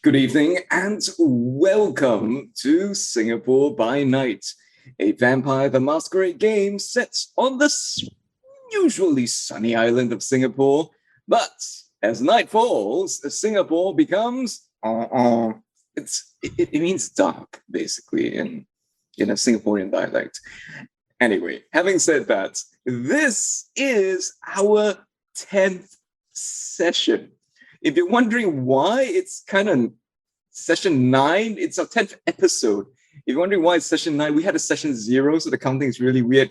Good evening and welcome to Singapore by Night, a Vampire the Masquerade game set on the usually sunny island of Singapore. But as night falls, Singapore becomes it means dark basically in a Singaporean dialect. Anyway, having said that, this is our 10th session. If you're wondering why it's kind of session 9, it's our 10th episode. If you're wondering why it's session 9, we had a session 0, so the counting is really weird.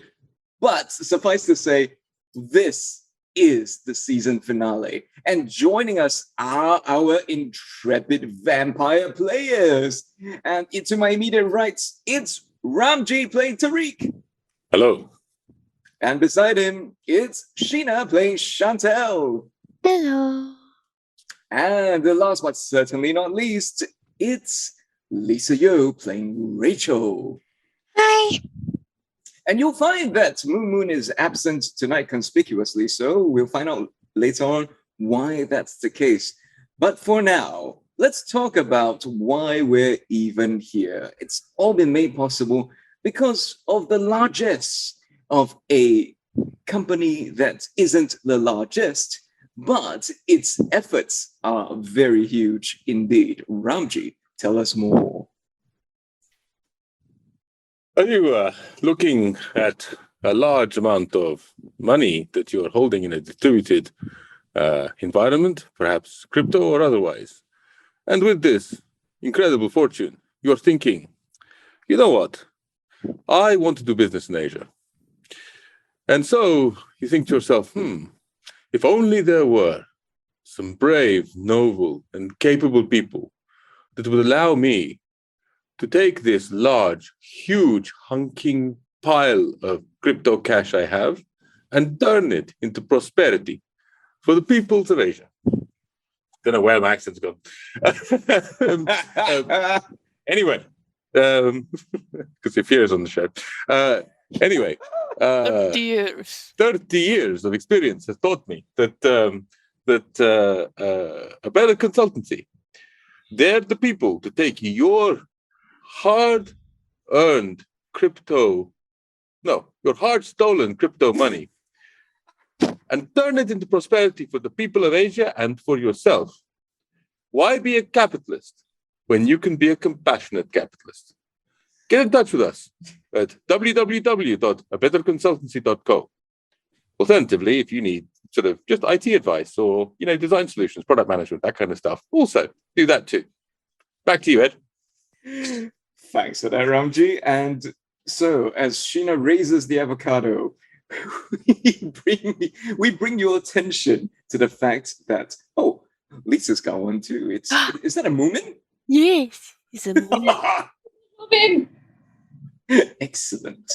But suffice to say, this is the season finale. And joining us are our intrepid vampire players. And to my immediate right, it's Ramji playing Tariq. Hello. And beside him, it's Sheena playing Chantel. Hello. And the last but certainly not least, it's Lisa Yo playing Rachel. Hi. And you'll find that Moon is absent tonight conspicuously, so we'll find out later on why that's the case. But for now, let's talk about why we're even here. It's all been made possible because of the largesse of a company that isn't the largest, but its efforts are very huge indeed. Ramji, tell us more. Are you looking at a large amount of money that you are holding in a distributed environment, perhaps crypto or otherwise? And with this incredible fortune, you're thinking, you know what? I want to do business in Asia. And so you think to yourself, if only there were some brave, noble, and capable people that would allow me to take this large, huge, hunking pile of crypto cash I have and turn it into prosperity for the peoples of Asia. Don't know where my accent's gone. Anyway, because if is on the show. Anyway. 30 years. 30 years of experience has taught me that a better consultancy, they're the people to take your hard-stolen crypto money and turn it into prosperity for the people of Asia and for yourself. Why be a capitalist when you can be a compassionate capitalist? Get in touch with us at www.abetterconsultancy.co. Alternatively, if you need sort of just IT advice or, design solutions, product management, that kind of stuff, also do that too. Back to you, Ed. Thanks for that, Ramji. And so, as Sheena raises the avocado, we bring your attention to the fact that, Lisa's got one too. Is that a Moomin? Yes, it's a Moomin. Excellent.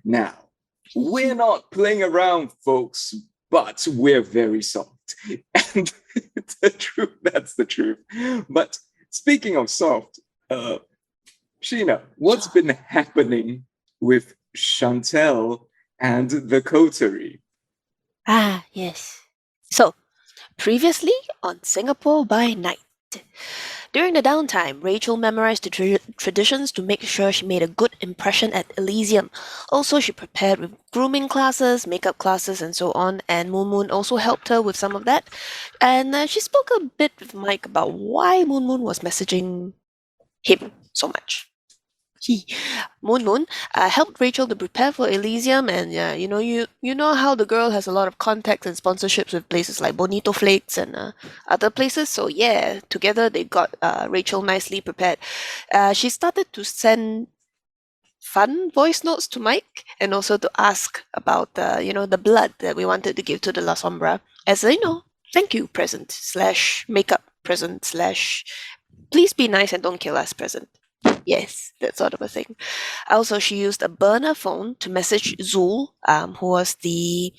Now, we're not playing around, folks, but we're very soft. And that's the truth. But speaking of soft, Sheena, what's been happening with Chantel and the Coterie? Ah, yes. So, previously on Singapore by Night. During the downtime, Rachel memorized the traditions to make sure she made a good impression at Elysium. Also, she prepared with grooming classes, makeup classes, and so on, and Moon also helped her with some of that. And she spoke a bit with Mike about why Moon was messaging him so much. Moon helped Rachel to prepare for Elysium, and you know how the girl has a lot of contacts and sponsorships with places like Bonito Flakes and other places. So yeah, together they got Rachel nicely prepared. She started to send fun voice notes to Mike, and also to ask about the blood that we wanted to give to the La Sombra as a thank you present / makeup present / please be nice and don't kill us present. Yes, that sort of a thing. Also, she used a burner phone to message Zul, who was the,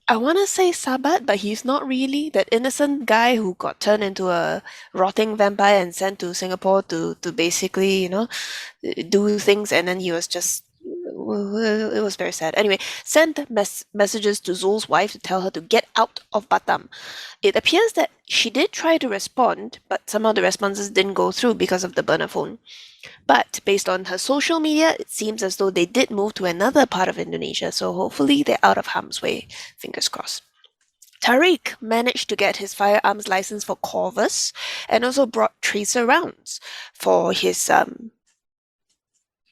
I want to say Sabat, but he's not really, that innocent guy who got turned into a rotting vampire and sent to Singapore to basically, do things, and then he was just it was very sad. Anyway, sent messages to Zul's wife to tell her to get out of Batam. It appears that she did try to respond, but somehow the responses didn't go through because of the burner phone. But based on her social media, it seems as though they did move to another part of Indonesia, so hopefully they're out of harm's way. Fingers crossed. Tariq managed to get his firearms license for Corvus and also brought tracer rounds for his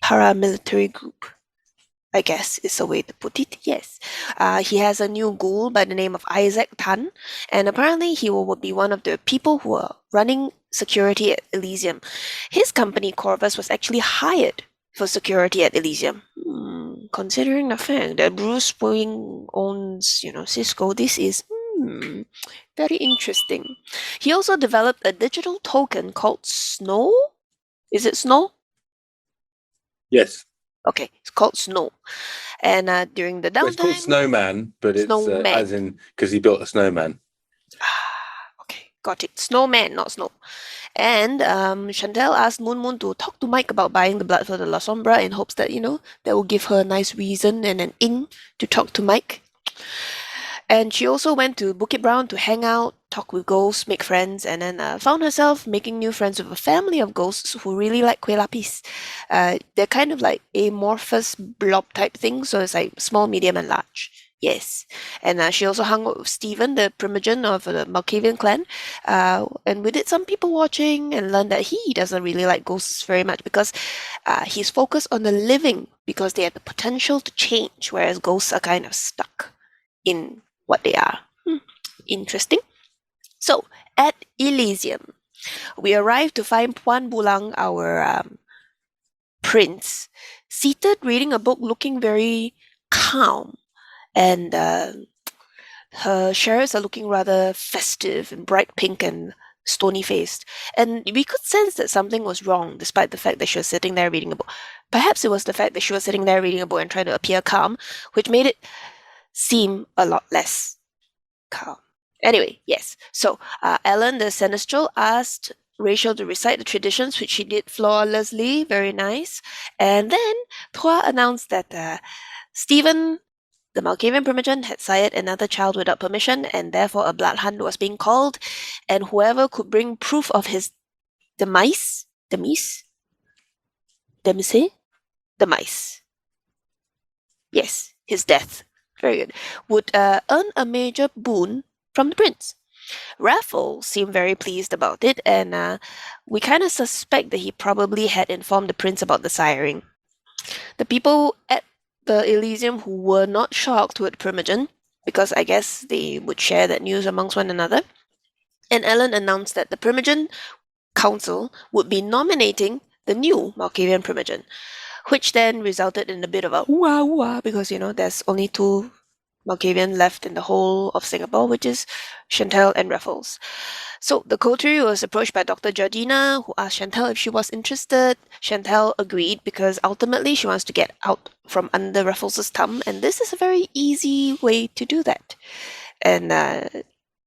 paramilitary group, I guess is a way to put it. Yes. He has a new ghoul by the name of Isaac Tan, and apparently he will be one of the people who are running security at Elysium. His company, Corvus, was actually hired for security at Elysium. Considering the fact that Bruce Wayne owns, Cisco, this is very interesting. He also developed a digital token called Snow. Is it Snow? Yes. Okay, it's called Snow. And during the Well, it's called downtime... Snowman, but it's Snowman. as in because he built a snowman. Okay, got it. Snowman, not Snow. And Chantel asked Moon Moon to talk to Mike about buying the blood for the La Sombra in hopes that, that will give her a nice reason and an in to talk to Mike. And she also went to Bukit Brown to hang out, talk with ghosts, make friends, and then found herself making new friends with a family of ghosts who really like kueh lapis. They're kind of like amorphous blob type things, so it's like small, medium, and large. Yes. And she also hung out with Stephen, the primogen of the Malkavian clan. And we did some people watching and learned that he doesn't really like ghosts very much because he's focused on the living because they have the potential to change, whereas ghosts are kind of stuck in what they are. Interesting. So, at Elysium, we arrived to find Puan Bulang, our prince, seated reading a book looking very calm. And her sheriffs are looking rather festive and bright pink and stony-faced. And we could sense that something was wrong despite the fact that she was sitting there reading a book. Perhaps it was the fact that she was sitting there reading a book and trying to appear calm, which made it seem a lot less calm. Anyway, yes. So, Ellen, the Senestral, asked Rachel to recite the traditions, which she did flawlessly. Very nice. And then Tua announced that Stephen, the Malkavian primogen, had sired another child without permission, and therefore a bloodhunt was being called, and whoever could bring proof of his demise, yes, his death, very good, would earn a major boon from the prince. Raffles seemed very pleased about it, and we kind of suspect that he probably had informed the prince about the siring. The people at the Elysium who were not shocked with Primogen, because I guess they would share that news amongst one another, and Ellen announced that the Primogen Council would be nominating the new Malkavian Primogen, which then resulted in a bit of a wah because, there's only two Malkavian left in the whole of Singapore, which is Chantel and Raffles. So the Coterie was approached by Dr. Georgina, who asked Chantel if she was interested. Chantel agreed because ultimately she wants to get out from under Raffles' thumb, and this is a very easy way to do that. And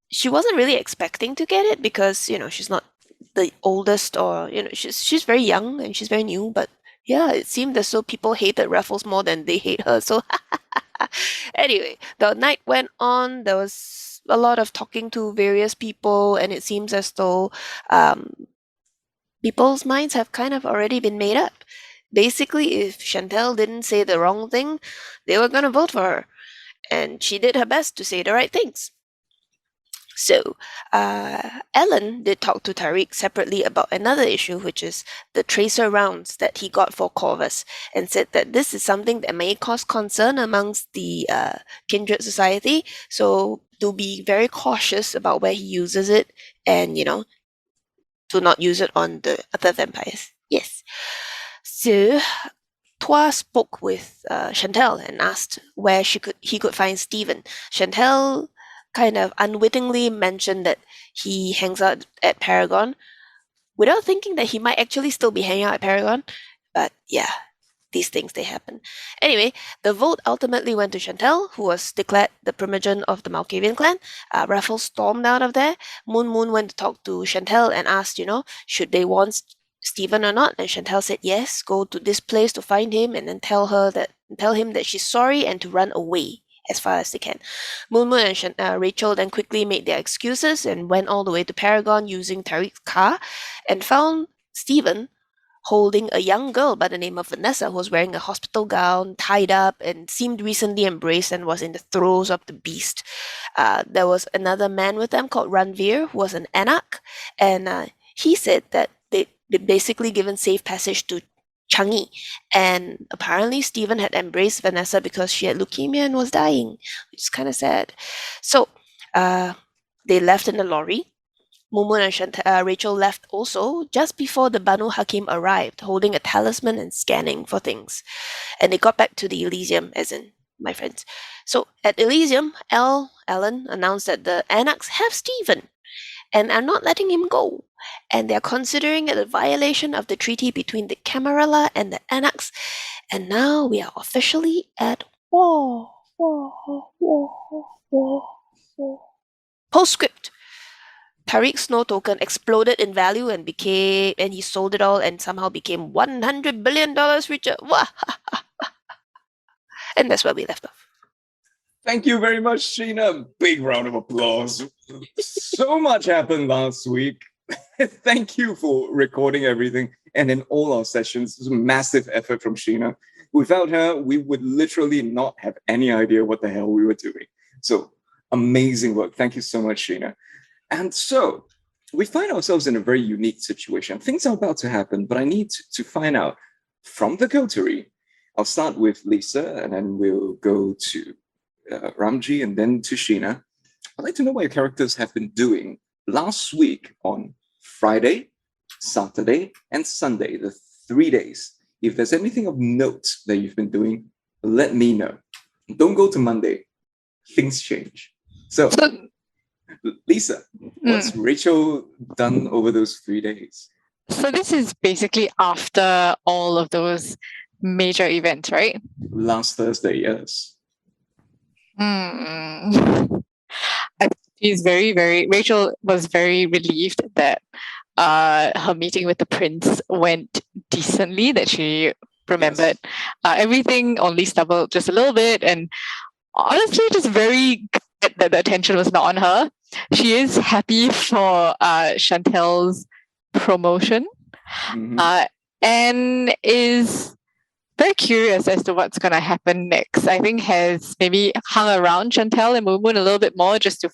she wasn't really expecting to get it because, she's not the oldest or, she's very young and she's very new, but yeah, it seemed as though people hated Raffles more than they hate her, so anyway, the night went on. There was a lot of talking to various people, and it seems as though people's minds have kind of already been made up. Basically, if Chantel didn't say the wrong thing, they were going to vote for her. And she did her best to say the right things. So, Ellen did talk to Tariq separately about another issue, which is the tracer rounds that he got for Corvus, and said that this is something that may cause concern amongst the kindred society, so to be very cautious about where he uses it, and, to not use it on the other vampires. Yes. So, Tua spoke with Chantel and asked where he could find Stephen. Chantel kind of unwittingly mentioned that he hangs out at Paragon without thinking that he might actually still be hanging out at Paragon. But yeah, these things, they happen. Anyway, the vote ultimately went to Chantel, who was declared the primogen of the Malkavian clan. Raffles stormed out of there. Moon went to talk to Chantel and asked, should they want Stephen or not? And Chantel said yes, go to this place to find him and then tell her that and tell him that she's sorry and to run away as far as they can. Moon Moon and Rachel then quickly made their excuses and went all the way to Paragon using Tariq's car and found Stephen holding a young girl by the name of Vanessa, who was wearing a hospital gown, tied up, and seemed recently embraced and was in the throes of the beast. There was another man with them called Ranveer, who was an Anak, and he said that they'd basically given safe passage to Changi, and apparently Stephen had embraced Vanessa because she had leukemia and was dying, which is kind of sad. So they left in the lorry. Mumun and Rachel left also just before the Banu Hakim arrived, holding a talisman and scanning for things. And they got back to the Elysium, as in my friends. So at Elysium, Alan announced that the Anaks have Stephen and are not letting him go. And they're considering it a violation of the treaty between the Camarilla and the Anaks. And now we are officially at war. Postscript. Tariq's snow token exploded in value and he sold it all and somehow became $100 billion richer. And that's where we left off. Thank you very much, Sheena. Big round of applause. So much happened last week. Thank you for recording everything and in all our sessions. It was a massive effort from Sheena. Without her, we would literally not have any idea what the hell we were doing. So amazing work. Thank you so much, Sheena. And so we find ourselves in a very unique situation. Things are about to happen, but I need to find out from the Coterie. I'll start with Lisa, and then we'll go to Ramji, and then to Sheena. I'd like to know what your characters have been doing last week on Friday, Saturday, and Sunday, the 3 days. If there's anything of note that you've been doing, let me know. Don't go to Monday. Things change. So Lisa, what's Rachel done over those 3 days? So this is basically after all of those major events, right? Last Thursday, yes. Rachel was very relieved that her meeting with the prince went decently, that she remembered everything, only stumbled just a little bit, and honestly just very glad that the attention was not on her. She is happy for Chantel's promotion, and is very curious as to what's going to happen next. I think has maybe hung around Chantel and Moon Moon a little bit more just to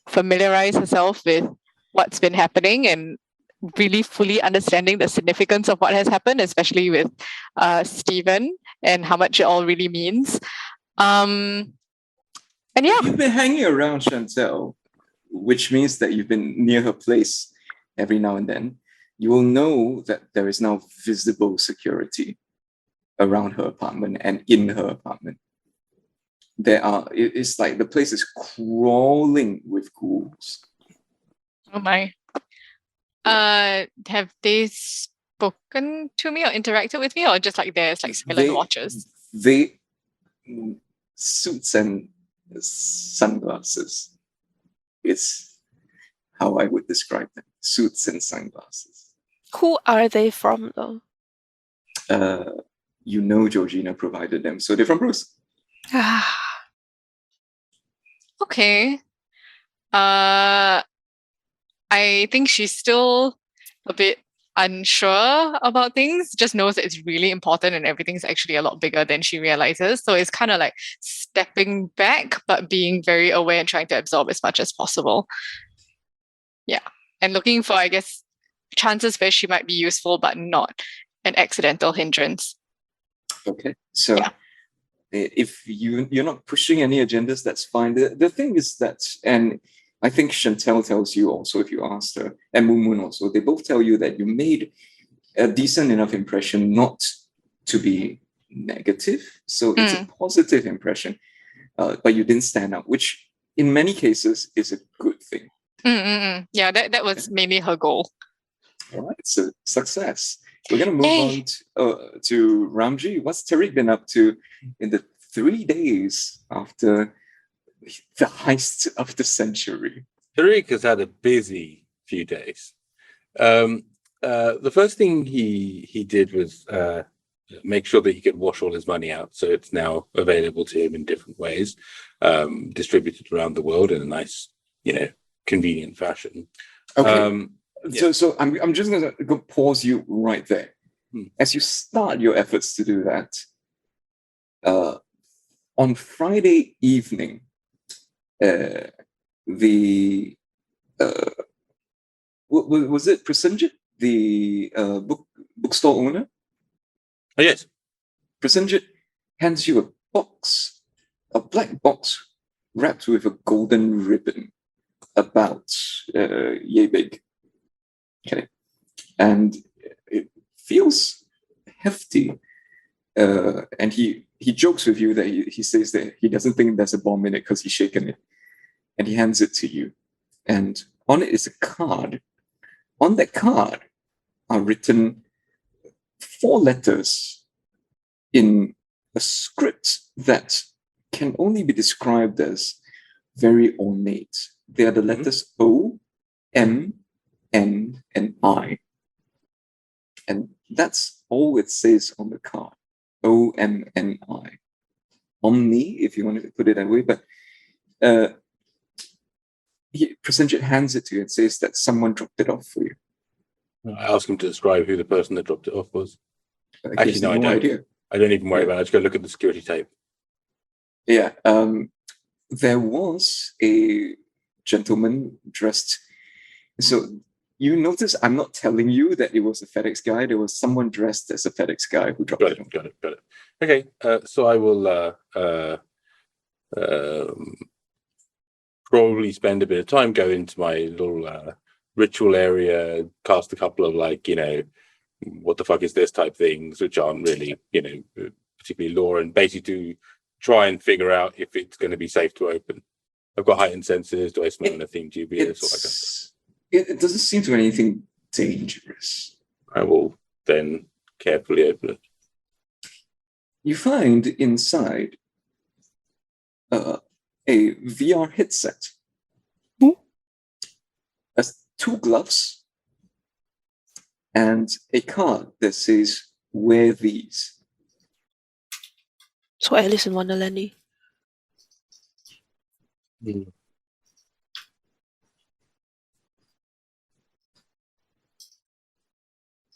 familiarize herself with what's been happening and really fully understanding the significance of what has happened, especially with Stephen and how much it all really means. And yeah. You've been hanging around Chantel, which means that you've been near her place every now and then. You will know that there is now visible security around her apartment and in her apartment. It's like the place is crawling with ghouls. Oh my. Have they spoken to me or interacted with me, or just like there's like silent watchers? They suits and sunglasses. It's how I would describe them. Suits and sunglasses. Who are they from, though? You know Georgina provided them, so they're from Bruce. Okay. I think she's still a bit unsure about things, just knows that it's really important and everything's actually a lot bigger than she realizes. So it's kind of like stepping back, but being very aware and trying to absorb as much as possible. Yeah. And looking for, I guess, chances where she might be useful, but not an accidental hindrance. Okay. So if you're not pushing any agendas, that's fine. The thing is that, and I think Chantel tells you also, if you asked her, and Moon Moon also, they both tell you that you made a decent enough impression not to be negative. So it's a positive impression, but you didn't stand out, which in many cases is a good thing. Yeah, that was mainly her goal. All right, so success. We're going to move on to Ramji. What's Tariq been up to in the 3 days after the heist of the century? Tariq has had a busy few days. The first thing he did was make sure that he can wash all his money out. So it's now available to him in different ways, distributed around the world in a nice, convenient fashion. Okay. Yeah. So I'm just gonna go pause you right there. As you start your efforts to do that, on Friday evening, was it Prasenjit, the bookstore owner? Oh, yes. Prasenjit hands you a box, a black box wrapped with a golden ribbon about yay big. Okay. And it feels hefty. And he jokes with you that he says that he doesn't think there's a bomb in it because he's shaken it. And he hands it to you. And on it is a card. On that card are written 4 letters in a script that can only be described as very ornate. They are the letters O, M, N, and I. And that's all it says on the card. O, M, N, I. Omni, if you want to put it that way. But Prasenjit hands it to you and says that someone dropped it off for you. I asked him to describe who the person that dropped it off was. Actually, no, I don't. Idea. I don't even worry about it. I just go look at the security tape. Yeah. There was a gentleman dressed. So you notice I'm not telling you that it was a FedEx guy. There was someone dressed as a FedEx guy who dropped it. Got it. Okay. So I will probably spend a bit of time, go into my little ritual area, cast a couple of what the fuck is this type things, which aren't really, particularly lore, and basically to try and figure out if it's going to be safe to open. I've got heightened senses. Do I smell anything dubious? Or like it doesn't seem to be anything dangerous. I will then carefully open it. You find inside a VR headset, 2 gloves, and a card that says, "Wear these." So Alice in Wonderlandy.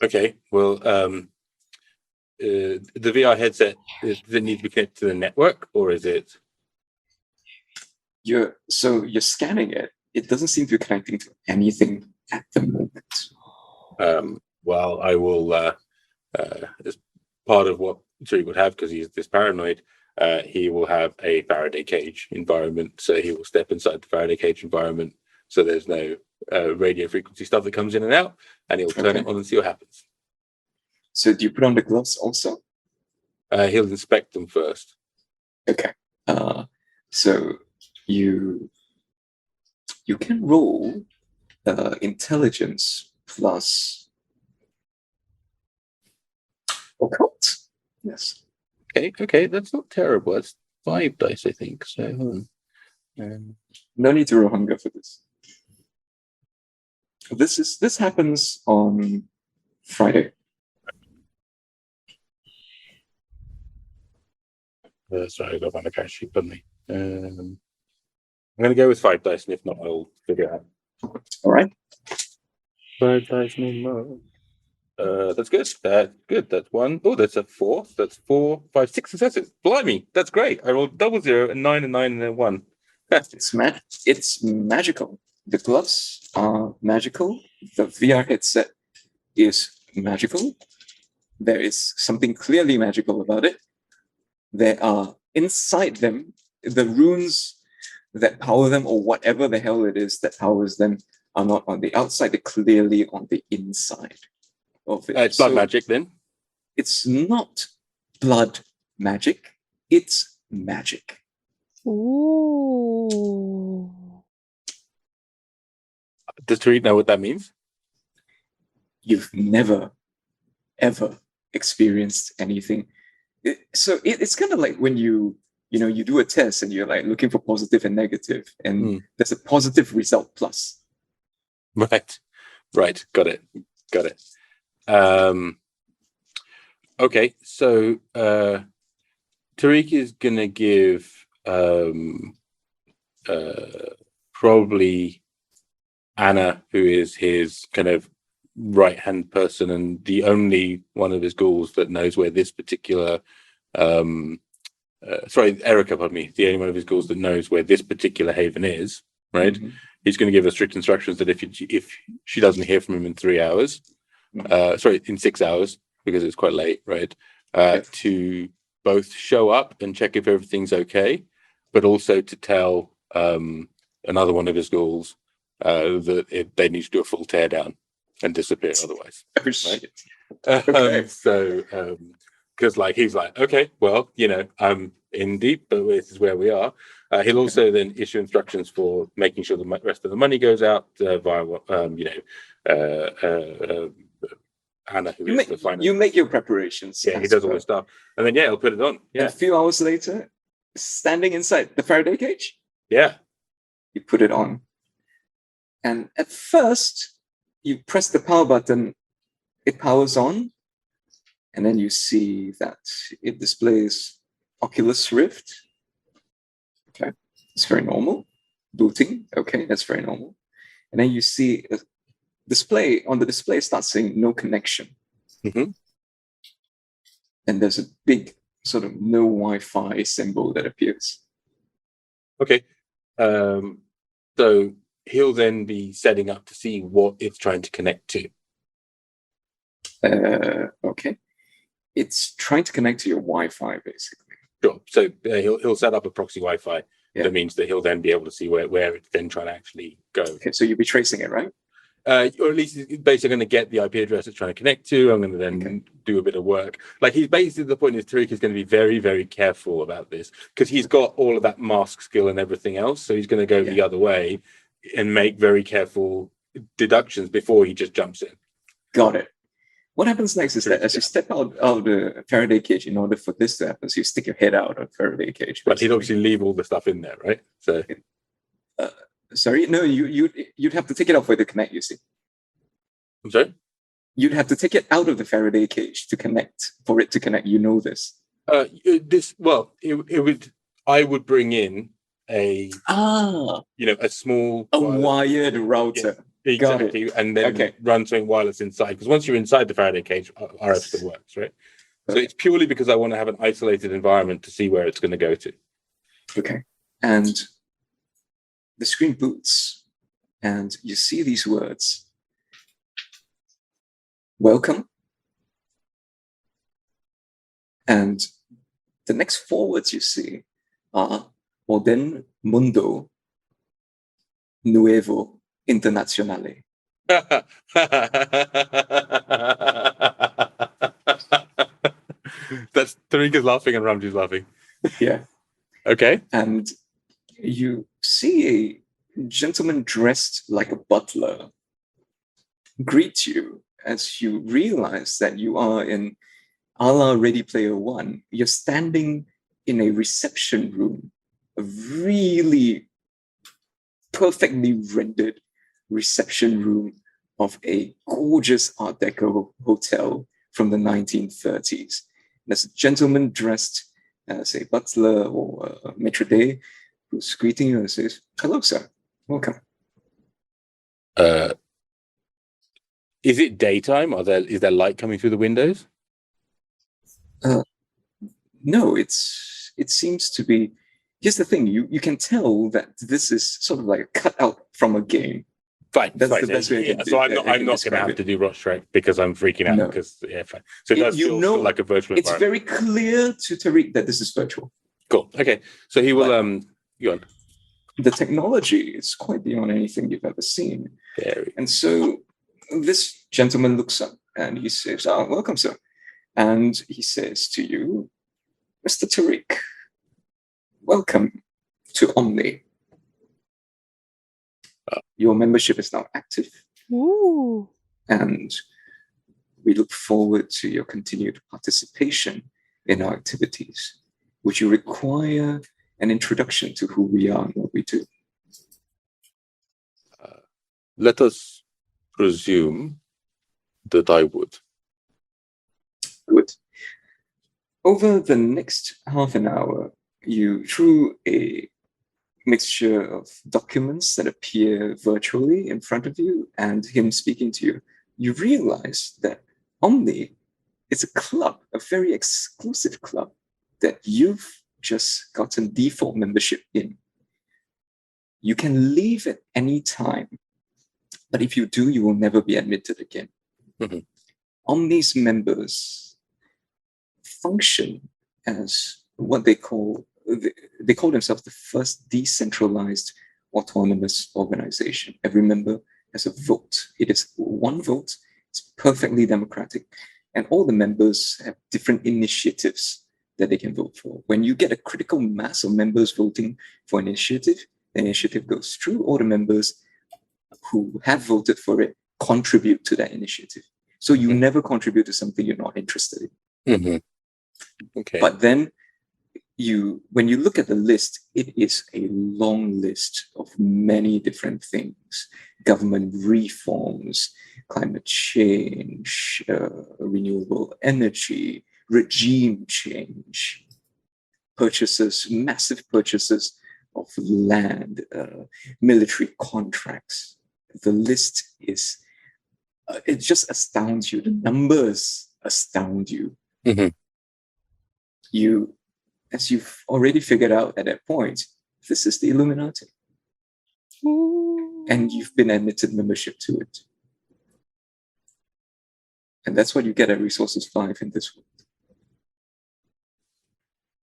Okay, well, the VR headset, does it need to be connected to the network, or is it? You're scanning it. It doesn't seem to be connecting to anything at the moment. Well, I will, as part of what Tariq would have, because he's this paranoid, he will have a Faraday cage environment. So he will step inside the Faraday cage environment. So there's no radio frequency stuff that comes in and out, and he'll turn it on and see what happens. So do you put on the gloves also? He'll inspect them first. Okay. So you can roll intelligence plus occult. Yes. Okay, that's not terrible. That's 5 dice, I think. So no need to roll hunger for this. This happens on Friday. Sorry, I got my cash sheet on me. I'm going to go with 5 dice, and if not, I'll figure it out. All right. 5 dice, no more. That's good. That's good. That's 1. Oh, that's a 4. That's 4, 5, 6 successes. Blimey, that's great. I rolled 00, a 9, a 9, and a 1. It's magical. The gloves are magical. The VR headset is magical. There is something clearly magical about it. There are inside them the runes that power them, or whatever the hell it is that powers them, are not on the outside. They're clearly on the inside of it. It's blood magic then? It's not blood magic. It's magic. Ooh. Does Tariq know what that means? You've never, ever experienced anything. It's kind of like when you do a test and you're like looking for positive and negative, and there's a positive result plus. Right. Got it. Okay, so Tariq is gonna give probably Anna, who is his kind of right-hand person and the only one of his ghouls that knows where this particular Erica, pardon me, the only one of his ghouls that knows where this particular haven is, right? Mm-hmm. He's going to give her strict instructions that if she doesn't hear from him in 3 hours, in 6 hours, because it's quite late, right? To both show up and check if everything's okay, but also to tell another one of his ghouls that they need to do a full teardown and disappear otherwise. Right? Okay. Because he's like, okay, well, I'm in deep, but this is where we are. He'll also then issue instructions for making sure the rest of the money goes out via Anna, who is the finance. You make your preparations. Yeah, he does all this stuff, and then he'll put it on. Yeah, and a few hours later, standing inside the Faraday cage. Yeah, you put it on, and at first you press the power button, it powers on. And then you see that it displays Oculus Rift. Okay, it's very normal. Booting, okay, that's very normal. And then you see a display, on the display starts saying no connection. Mm-hmm. And there's a big sort of no Wi-Fi symbol that appears. Okay, so he'll then be setting up to see what it's trying to connect to. Okay. It's trying to connect to your Wi-Fi, basically. Sure. So he'll set up a proxy Wi-Fi. Yeah. That means that he'll then be able to see where it's then trying to actually go. Okay, so you'll be tracing it, right? Or at least he's basically going to get the IP address it's trying to connect to. I'm going to then do a bit of work. He's basically, the point is Tariq is going to be very, very careful about this because he's got all of that mask skill and everything else. So he's going to go the other way and make very careful deductions before he just jumps in. Got it. What happens next is that as you step out of the Faraday cage, in order for this to happen, so you stick your head out of the Faraday cage. But he'd obviously leave all the stuff in there, right? So, sorry, no, you'd have to take it out for it to connect. You see, I'm sorry. You'd have to take it out of the Faraday cage to connect for it to connect. You know this. It would. I would bring in a small wired router. Yeah. Exactly, and then run something wireless inside. Because once you're inside the Faraday cage, RF still works, right? So it's purely because I want to have an isolated environment to see where it's going to go to. Okay, and the screen boots, and you see these words: "Welcome," and the next 4 words you see are "Orden Mundo Nuevo Internazionale." That's Tariq is laughing and Ramji's laughing. Yeah. Okay. And you see a gentleman dressed like a butler greet you as you realize that you are in a la Ready Player One. You're standing in a reception room, a really perfectly rendered reception room of a gorgeous Art Deco hotel from the 1930s. There's a gentleman dressed as a butler or a maitre d' who's greeting you and says, "Hello, sir. Welcome." Is it daytime? Is there light coming through the windows? No, it seems to be. Here's the thing: you can tell that this is sort of like a cutout from a game. Fine, that's the best way. So I'm not going to have to do rush track because I'm freaking out. Because fine. So it does feel like a virtual. It's very clear to Tariq that this is virtual. Cool. Okay, so he will go on. The technology is quite beyond anything you've ever seen. And so this gentleman looks up and he says, "Welcome, sir." And he says to you, "Mr. Tariq, welcome to Omni. Your membership is now active." Ooh. And we look forward to your continued participation in our activities. Would you require an introduction to who we are and what we do? Let us presume that I would. Good. Over the next half an hour, through a mixture of documents that appear virtually in front of you and him speaking to you, you realize that Omni is a club, a very exclusive club that you've just gotten default membership in. You can leave at any time, but if you do, you will never be admitted again. Mhm. Omni's members function as what they call themselves the first decentralized autonomous organization. Every member has a vote. It is one vote. It's perfectly democratic. And all the members have different initiatives that they can vote for. When you get a critical mass of members voting for an initiative, the initiative goes through. All the members who have voted for it contribute to that initiative. So you never contribute to something you're not interested in. Mm-hmm. Okay. But then when you look at the list, it is a long list of many different things: government reforms, climate change, renewable energy, regime change, massive purchases of land, military contracts. The list is, it just astounds you. The numbers astound you. Mm-hmm. As you've already figured out at that point, this is the Illuminati. And you've been admitted membership to it. And that's what you get at Resources 5 in this world.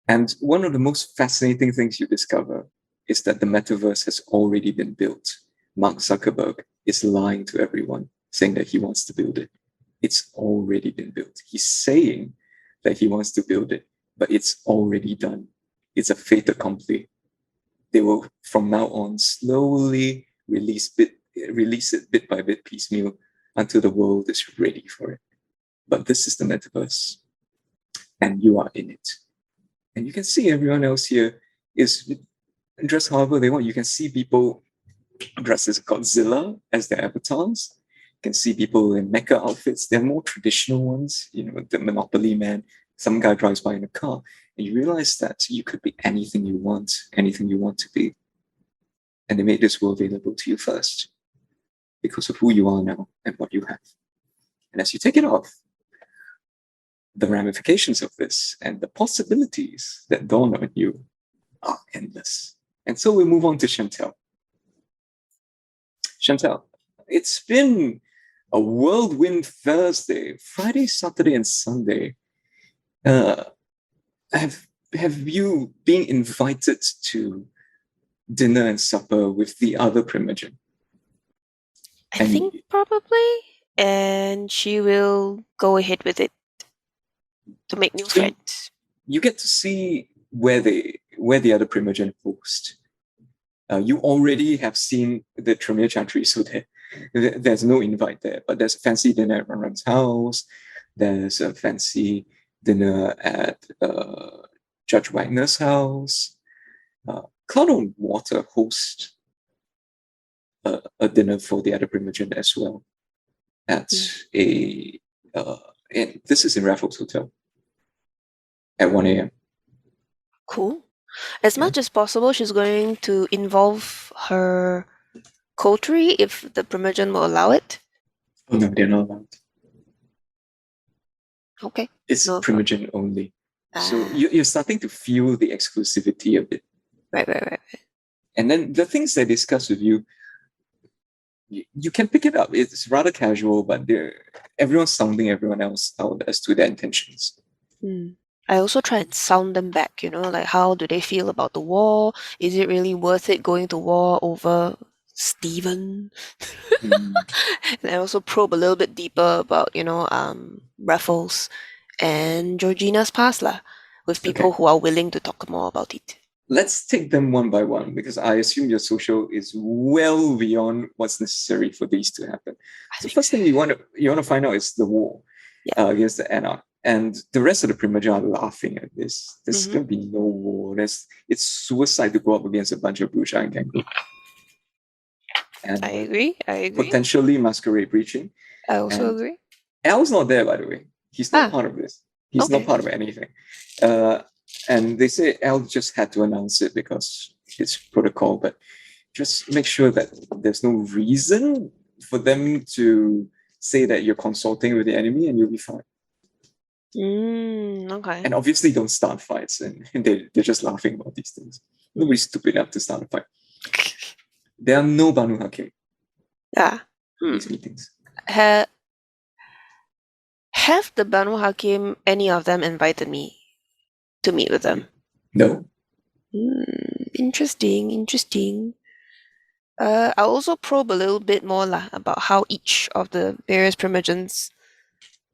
And one of the most fascinating things you discover is that the metaverse has already been built. Mark Zuckerberg is lying to everyone, saying that he wants to build it. It's already been built. He's saying that he wants to build it, but it's already done. It's a fait accompli. They will, from now on, slowly release it bit by bit, piecemeal, until the world is ready for it. But this is the metaverse, and you are in it. And you can see everyone else here is dressed however they want. You can see people dressed as Godzilla as their avatars. You can see people in mecha outfits. They're more traditional ones, the Monopoly man. Some guy drives by in a car, and you realize that you could be anything you want to be. And they made this world available to you first because of who you are now and what you have. And as you take it off, the ramifications of this and the possibilities that dawn on you are endless. And so we move on to Chantel. Chantel, it's been a whirlwind Thursday, Friday, Saturday, and Sunday. Have you been invited to dinner and supper with the other Primogen? I think probably, and she will go ahead with it to make new friends. You get to see where the other Primogen host. You already have seen the Tremere Gentry, so there's no invite there. But there's a fancy dinner at Ran's house. There's a fancy dinner at Judge Wagner's house. Cloud on Water hosts a dinner for the other Primogen as well at and this is in Raffles Hotel at 1 a.m. Cool. As much as possible, she's going to involve her coterie if the Primogen will allow it. Oh no, they're not allowed. Okay. It's Primogen only. So you're starting to feel the exclusivity of it. Right. And then the things they discuss with you, you can pick it up. It's rather casual, but everyone's sounding everyone else out as to their intentions. I also try and sound them back, like how do they feel about the war? Is it really worth it going to war over Stephen? And I also probe a little bit deeper about, Raffles and Georgina's past with people who are willing to talk more about it. Let's take them one by one, because I assume your social is well beyond what's necessary for these to happen. The first thing you want to find out is the war against the Anarch. And the rest of the Primogen are laughing at this. There's going to be no war. It's suicide to go up against a bunch of Bruja and Kangaroo. And I agree. Potentially Masquerade breaching. I also agree. Al's not there, by the way. He's not part of this. He's not Okay. part of anything. And they say Al just had to announce it because it's protocol, but just make sure that there's no reason for them to say that you're consulting with the enemy and you'll be fine. Okay. And obviously don't start fights, and they're just laughing about these things. Nobody's stupid enough to start a fight. There are no Banu Hakim Yeah. in these meetings. Have the Banu Hakim, any of them, invited me to meet with them? No. Interesting. I'll also probe a little bit more about how each of the various primogens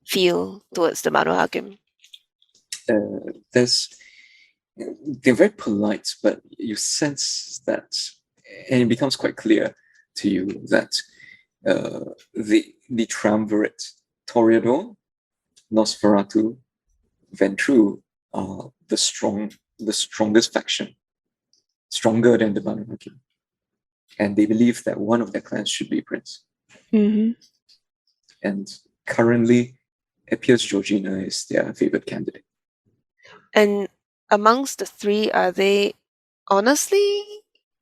feel towards the Banu Hakim. They're very polite, but you sense that, and it becomes quite clear to you that the triumvirate, Toreador, Nosferatu, Ventru are the strongest faction, stronger than the Banu Hakim. And they believe that one of their clans should be prince. Mm-hmm. And currently, it appears Georgina is their favorite candidate. And amongst the three, are they honestly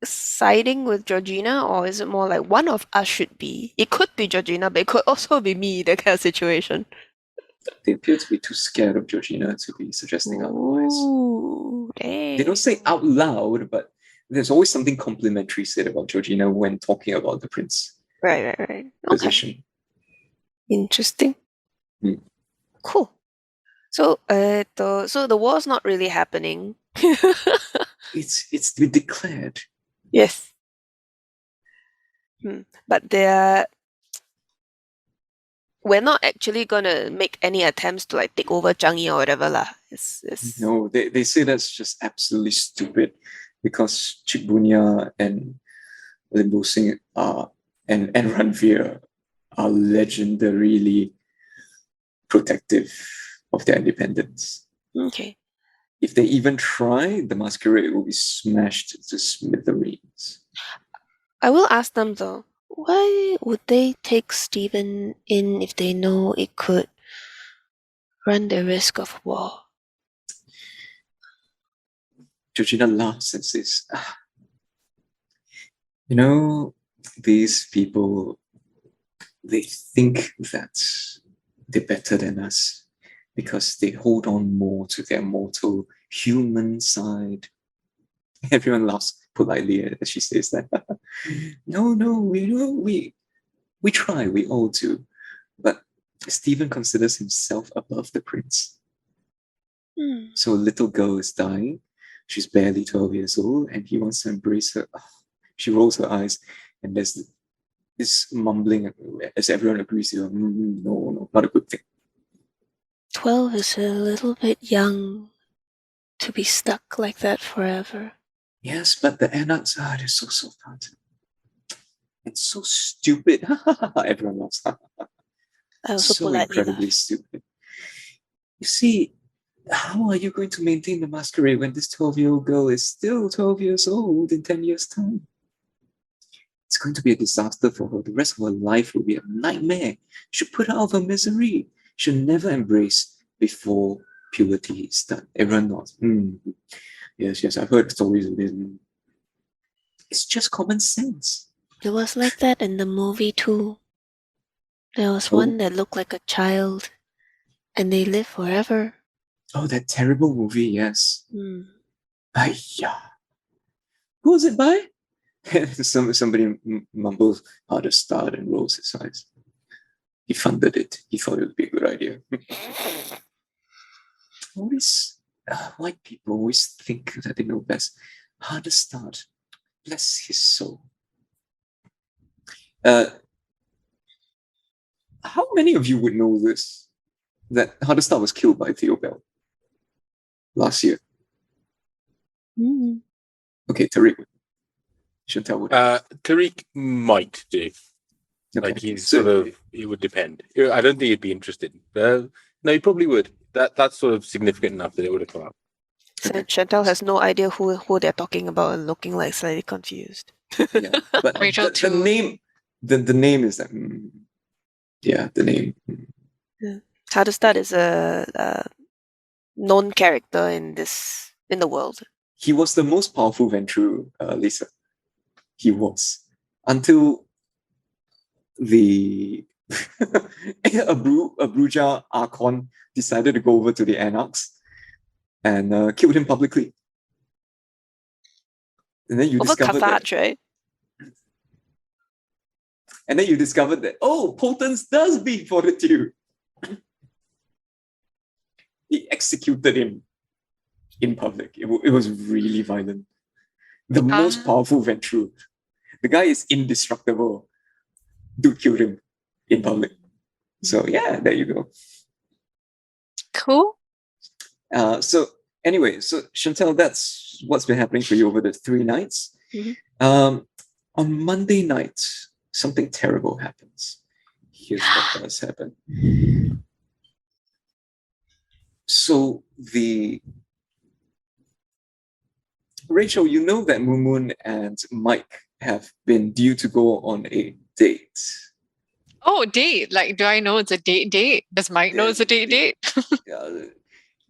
siding with Georgina, or is it more like one of us should be? It could be Georgina, but it could also be me, that kind of situation. They appear to be too scared of Georgina to be suggesting otherwise. Ooh, dang. They don't say out loud, but there's always something complimentary said about Georgina when talking about the prince Right. Okay. position. Interesting. Cool. So, so the war's not really happening. It's been declared. Yes. But we're not actually gonna make any attempts to like take over Changi or whatever lah. No, they say that's just absolutely stupid because Chikbunya and Limbo Singh and Ranveer are legendarily protective of their independence. Okay. If they even try, the Masquerade will be smashed to smithereens. I will ask them though, why would they take Stephen in if they know it could run the risk of war? Georgina laughs and says, these people, they think that they're better than us because they hold on more to their mortal human side. Everyone laughs politely as she says that. No, we try, we all do. But Stephen considers himself above the prince. So a little girl is dying. She's barely 12 years old, and he wants to embrace her. She rolls her eyes, and there's this mumbling as everyone agrees, no, not a good thing. 12 is a little bit young to be stuck like that forever. Yes, but the Anarchs, they're so soft-hearted. And so stupid. Everyone laughs. I also So politely incredibly laugh. stupid. You see, how are you going to maintain the masquerade when this 12-year-old girl is still 12 years old in 10 years' time? It's going to be a disaster for her. The rest of her life will be a nightmare. Should put her out of her misery. Should never embrace before puberty is done. Everyone knows. Yes, I've heard stories of this. It's just common sense. It was like that in the movie too. There was one that looked like a child, and they live forever. Oh, that terrible movie, yes. Ayya. Who was it by? Somebody mumbles how to start and rolls his eyes. He funded it. He thought it would be a good idea. White people always think that they know best. How to start. Bless his soul. How many of you would know this? That Hardestar was killed by Theobald last year. Okay, Tariq. Chantel would. Tariq might do. Okay. Like it would depend. I don't think he'd be interested. No, he probably would. That's sort of significant enough that it would have come up. So Chantal has no idea who they're talking about and looking like slightly confused. Yeah, but Rachel the name, the name is that. The name. How to start is a known character in the world. He was the most powerful Ventru, Lisa. He was. Until the a Bruja Archon decided to go over to the Anarchs and killed him publicly. And then you Over discovered that, Carthage, right? and then you discovered that, oh, Potence does beat Fortitude. He executed him in public. It was really violent. The most powerful Ventru. The guy is indestructible. Dude killed him in public. So yeah, there you go. Cool. So anyway, so Chantel, that's what's been happening for you over the 3 nights. Mhm. On Monday night, something terrible happens. Here's what does happen. So Rachel, you know that Moon and Mike have been due to go on a date. Oh, date. Like, do I know it's a date? Does Mike know it's a date?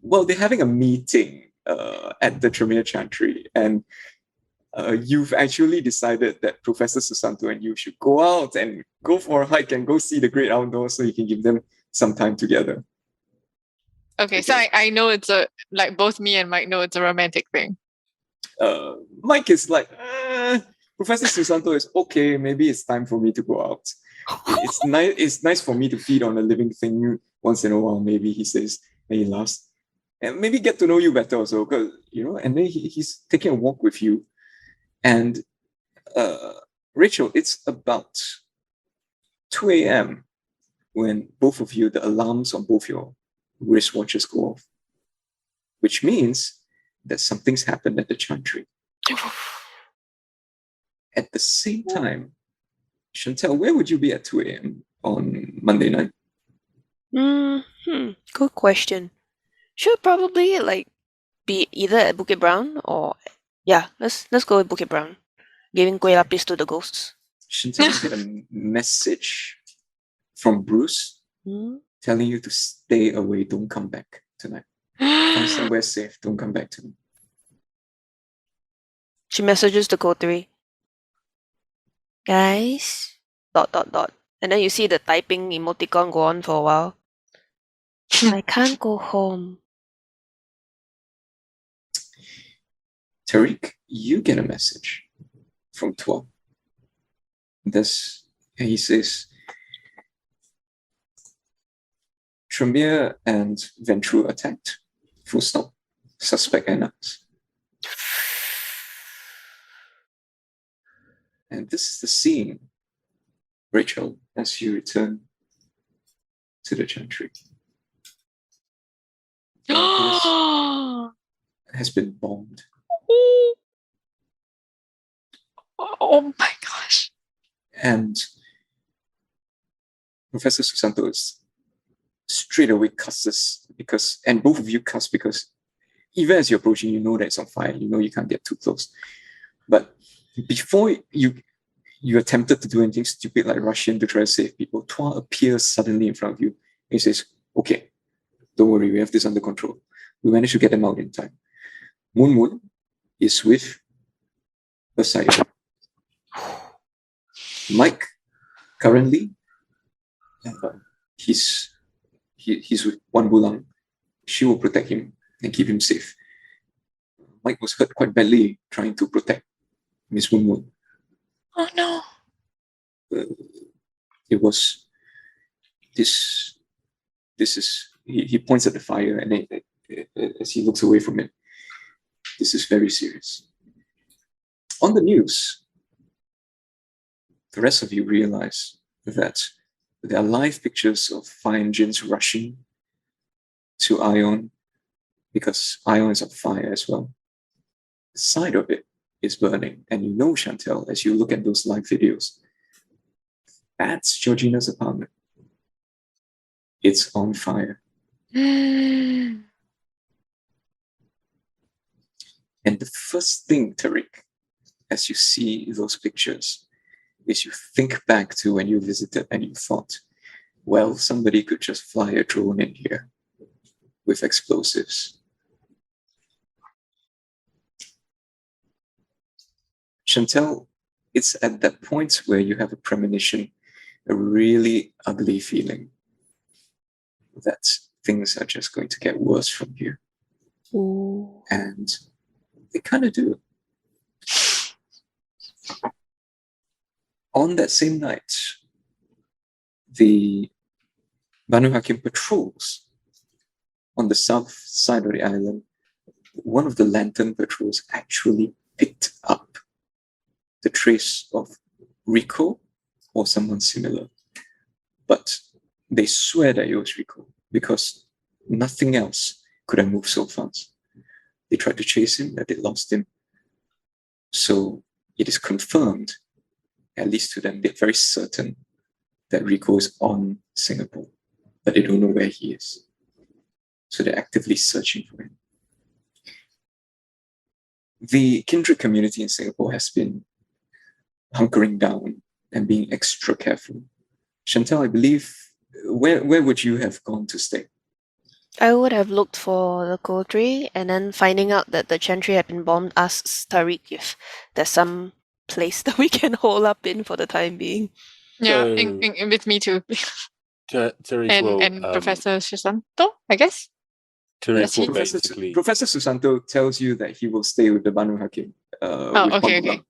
Well, they're having a meeting at the Tremere Chantry, and you've actually decided that Professor Susanto and you should go out and go for a hike and go see the great outdoors so you can give them some time together. Okay, so I know it's like both me and Mike know it's a romantic thing. Mike is like, Professor Susanto is okay, maybe it's time for me to go out. It's nice for me to feed on a living thing once in a while, maybe, he says, and he laughs. And maybe get to know you better also, because, and then he's taking a walk with you. And Rachel, it's about 2 a.m. when both of you, the alarms on both your wristwatches go off, which means that something's happened at the Chantry. At the same time, Chantel, where would you be at 2 a.m. on Monday night? Good question. Should probably be either at Bukit Brown or let's go with Bukit Brown. Giving kueh lapis to the ghosts. Chantel, you get a message from Bruce telling you to stay away, don't come back tonight. Find somewhere safe, don't come back to me. She messages the Coterie. Guys, ... And then you see the typing emoticon go on for a while. I can't go home. Tariq, you get a message from Twa. And he says, Tremere and Ventru attacked. Full stop. Suspect Anarchs. And this is the scene, Rachel, as you return to the Gentry. Has been bombed. Oh my gosh. And Professor Susanto is straight away cusses and both of you cuss because even as you're approaching, you know that it's on fire. You know you can't get too close. But before you attempted to do anything stupid like rush in to try to save people, Twa appears suddenly in front of you. He says, okay, don't worry, we have this under control. We managed to get them out in time. Moon is with her side. Mike, currently, he's with Wan Bulang. She will protect him and keep him safe. Mike was hurt quite badly trying to protect Miss Moon. Oh no. It was this is he points at the fire and as he looks away from it, this is very serious. On the news, the rest of you realize that there are live pictures of fire engines rushing to Ion because Ion is on fire as well. The side of it is burning, and you know, Chantel, as you look at those live videos, that's Georgina's apartment. It's on fire. And the first thing, Tariq, as you see those pictures, is you think back to when you visited and you thought, well, somebody could just fly a drone in here with explosives. Chantel, it's at that point where you have a premonition, a really ugly feeling that things are just going to get worse from here. Ooh. And they kind of do. On that same night, the Banu Hakim patrols on the south side of the island. One of the lantern patrols actually picked up the trace of Rico or someone similar. But they swear that it was Rico because nothing else could have moved so fast. They tried to chase him, but they lost him. So it is confirmed, at least to them, they're very certain that Rico is on Singapore, but they don't know where he is. So they're actively searching for him. The kindred community in Singapore has been hunkering down and being extra careful. Chantal, I believe, where would you have gone to stay? I would have looked for the Coterie, and then finding out that the Gentry had been bombed, asks Tariq if there's some place that we can hole up in for the time being. Yeah, So- in with me too. Tariq will, and Professor Susanto, I guess. Tariq Yes, will he- basically. Professor Susanto tells you that he will stay with the Banu Hakim. With okay, Pangula. okay.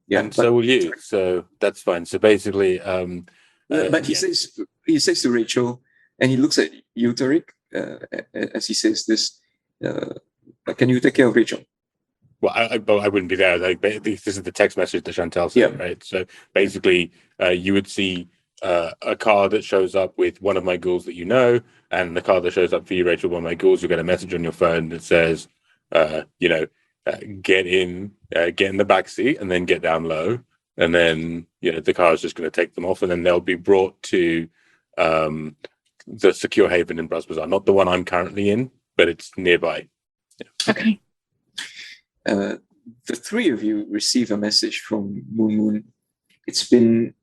Yeah, and so will you. So that's fine. So basically, but he says to Rachel, and he looks at you, Tariq, as he says this. Can you take care of Rachel? well, I wouldn't be there. Like, this is the text message that Chantel sent, Yeah. right? So basically, you would see a card that shows up with one of my ghouls that you know, and the card that shows up for you, Rachel, one of my ghouls. You get a message on your phone that says, get in the back seat and then get down low, and then the car is just going to take them off, and then they'll be brought to the secure haven in Bras Bazaar, not the one I'm currently in, but it's nearby. Okay. The three of you receive a message from Moon. It's been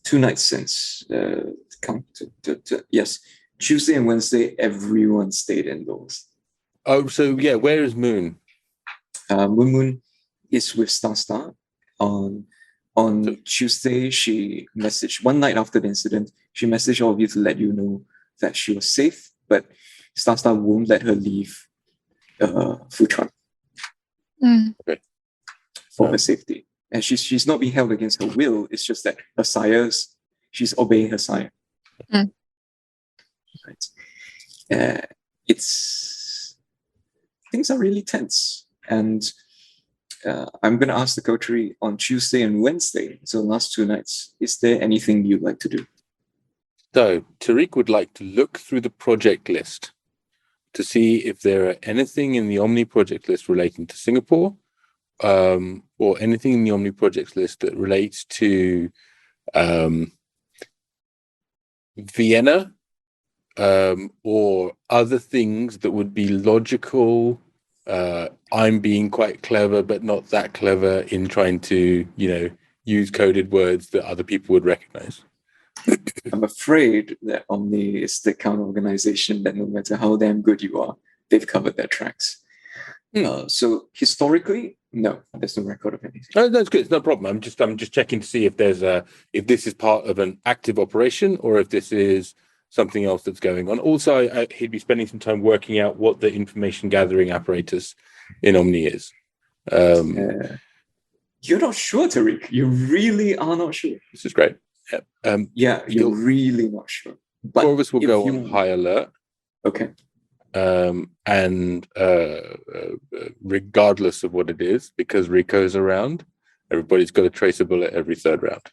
2 nights since. Yes, Tuesday and Wednesday, everyone stayed indoors. Oh, so yeah, where is Moon? Moon is with Star. On Tuesday, she messaged, one night after the incident, she messaged all of you to let you know that she was safe, but Star won't let her leave Fuchuan for her safety. And she's not being held against her will. It's just that she's obeying her sire. Mm. Right. Things are really tense. And I'm going to ask the Coterie on Tuesday and Wednesday, so the last 2 nights, is there anything you'd like to do? So Tariq would like to look through the project list to see if there are anything in the Omni project list relating to Singapore, or anything in the Omni project list that relates to Vienna, or other things that would be logical. I'm being quite clever, but not that clever in trying to, use coded words that other people would recognize. I'm afraid that Omni is the kind of organization that no matter how damn good you are, they've covered their tracks. So historically, no, there's no record of anything. Oh, that's good. It's no problem. I'm just checking to see if if this is part of an active operation or if this is something else that's going on. Also, he'd be spending some time working out what the information gathering apparatus in Omni is. You're not sure, Tariq. You really are not sure. This is great. Yeah, you're really not sure. But 4 of us will if go you- on high alert. Okay. And regardless of what it is, because Rico's around, everybody's got to trace a bullet every 3rd round.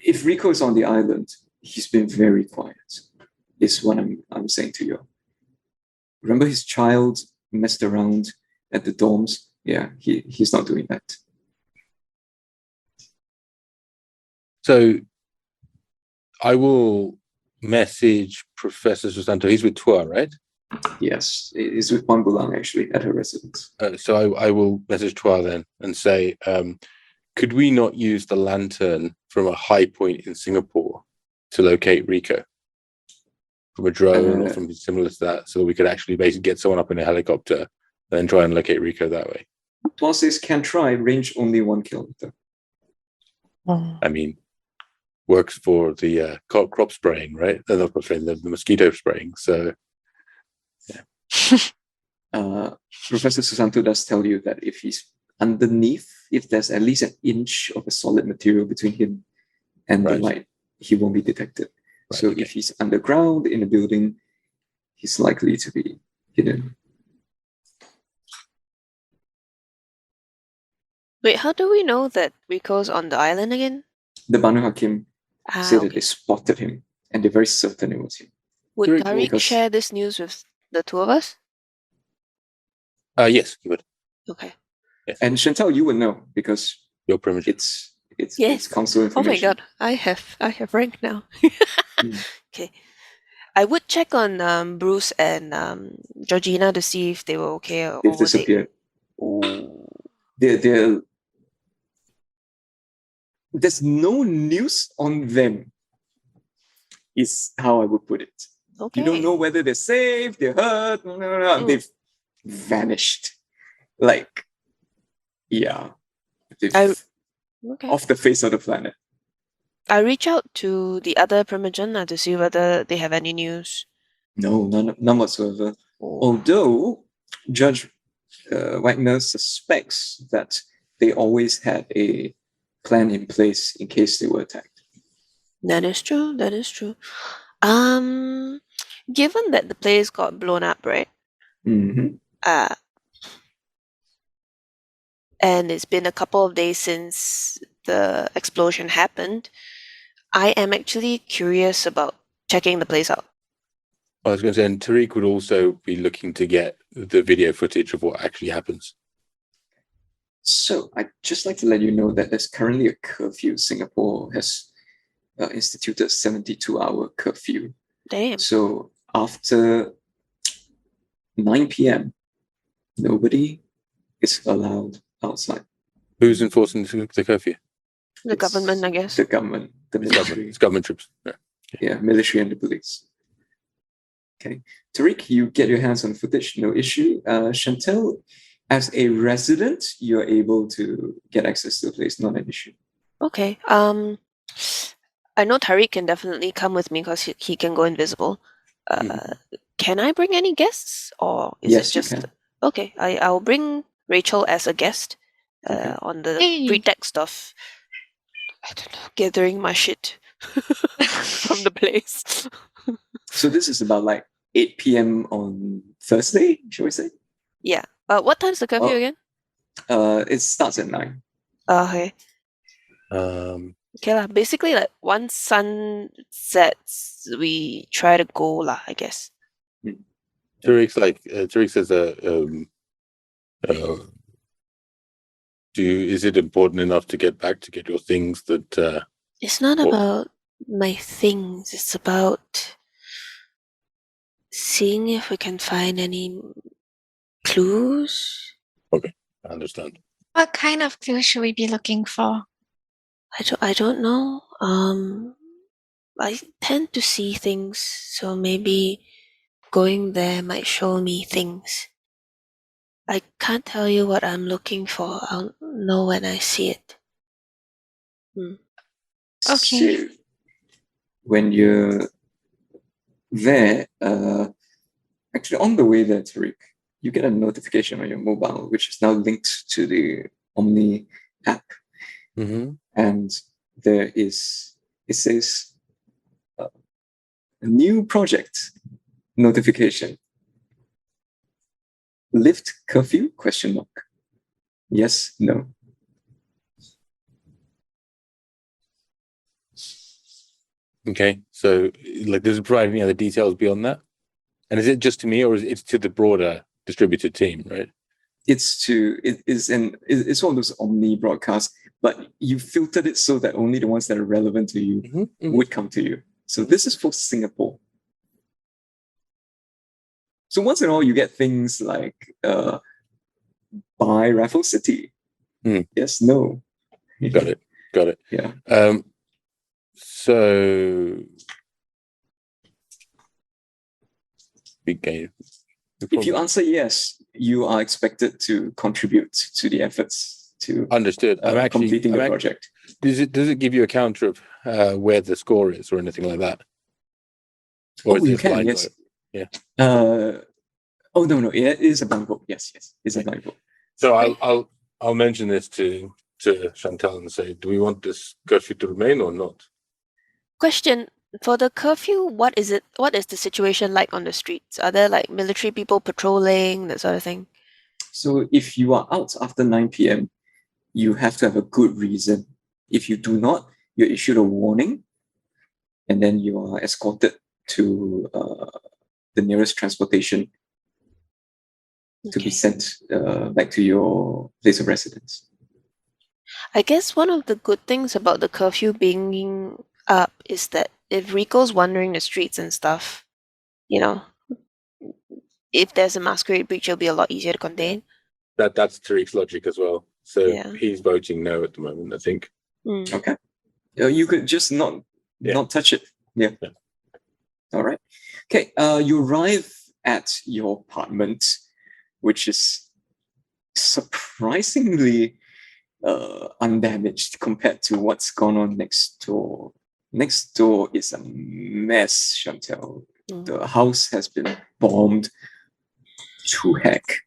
If Rico is on the island, he's been very quiet, is what I'm saying to you. Remember his child messed around at the dorms? Yeah, he's not doing that. So I will message Professor Susanto. He's with Tua, right? Yes, he's with Pangbulang actually at her residence. So I will message Tua then and say, could we not use the lantern from a high point in Singapore to locate Rico? From a drone or something similar to that, so that we could actually basically get someone up in a helicopter then try and locate Rico that way. 12 says can try, range only 1 kilometer. I mean, works for the crop spraying, right? Not crop spraying, the mosquito spraying. So, Professor Susanto does tell you that if he's underneath, if there's at least an inch of a solid material between him and the Right. light, he won't be detected. Right, So okay. if he's underground in a building, he's likely to be hidden. Wait, how do we know that Rico's on the island again? The Banu Hakim Ah, said that okay. they spotted him, and they're very certain it was him. Would Tariq, Tariq because- share this news with the two of us? yes, you would. Okay. Yes. And Chantal, you would know because Your privilege. it's Yes. council Oh my information. god, I have rank now. Mm. Okay. I would check on Bruce and Georgina to see if they were okay or They've were they. disappeared. Oh. There's no news on them, is how I would put it. Okay. You don't know whether they're safe, they're hurt, Mm. they've vanished. Like, yeah. They've Okay. off the face of the planet. I reach out to the other Primogen to see whether they have any news. No, none whatsoever. Although Judge Wagner suspects that they always had a plan in place in case they were attacked. That is true. That is true. Given that the place got blown up, right? Mm-hmm. And it's been a couple of days since the explosion happened, I am actually curious about checking the place out. I was going to say, and Tariq would also be looking to get the video footage of what actually happens. So I'd just like to let you know that there's currently a curfew. Singapore has instituted a 72-hour curfew. Damn. So after 9 p.m., nobody is allowed outside. Who's enforcing the curfew? The It's government, I guess. The government, the It's government. military. It's government troops. Yeah. Yeah, military and the police. Okay. Tariq, you get your hands on footage, no issue. Chantel, as a resident, you're able to get access to the place, not an issue. Okay. I know Tariq can definitely come with me because he can go invisible. Can I bring any guests, or is Yes, it you just can. okay? I'll bring Rachel as a guest, Okay. on the Hey. pretext of, I don't know, gathering my shit from the place. So this is about like 8 p.m. on Thursday, shall we say? Yeah. What time's the curfew Oh. again? It starts at 9. Okay. Um, Lah. Basically, like once sun sets, we try to go lah, I guess. Tariq says, is it important enough to get back to get your things that It's not Well- about my things. It's about seeing if we can find any clues. I understand. What kind of clue should we be looking for? I don't know. I tend to see things, so maybe going there might show me things. I can't tell you what I'm looking for. I'll know when I see it. Okay. So when you're there, actually on the way there, Tariq, you get a notification on your mobile, which is now linked to the Omni app. Mm-hmm. And it says a new project notification. Lift curfew? ? Yes, no. Okay, so like, does it provide any other details beyond that? And is it just to me, or is it to the broader distributed team? Right. It's one of those Omni broadcasts, but you filtered it so that only the ones that are relevant to you Mm-hmm. would come to you. So this is for Singapore. So once in a while, you get things like buy Raffles City. Yes, no. Got it. Yeah. So If you answer yes, you are expected to contribute to the efforts to Understood. completing the project. Does it give you a counter of where the score is or anything like that? Or is You it can, blind yes. vote? Yeah. No, it is a blind vote. Yes, it's a blind vote. So I'll mention this to Chantal and say, do we want this curfew to remain or not? Question: for the curfew, what is it? What is the situation like on the streets? Are there like military people patrolling, that sort of thing? So if you are out after 9 p.m., you have to have a good reason. If you do not, you're issued a warning, and then you are escorted to the nearest transportation to be sent back to your place of residence. I guess one of the good things about the curfew being up is that if Rico's wandering the streets and stuff, if there's a masquerade breach, it'll be a lot easier to contain. That's Tariq's logic as well. So Yeah. he's voting no at the moment, I think. Okay. You could just not touch it. Yeah. All right. Okay. You arrive at your apartment, which is surprisingly undamaged compared to what's gone on next door. Next door is a mess, Chantel. The house has been bombed to heck.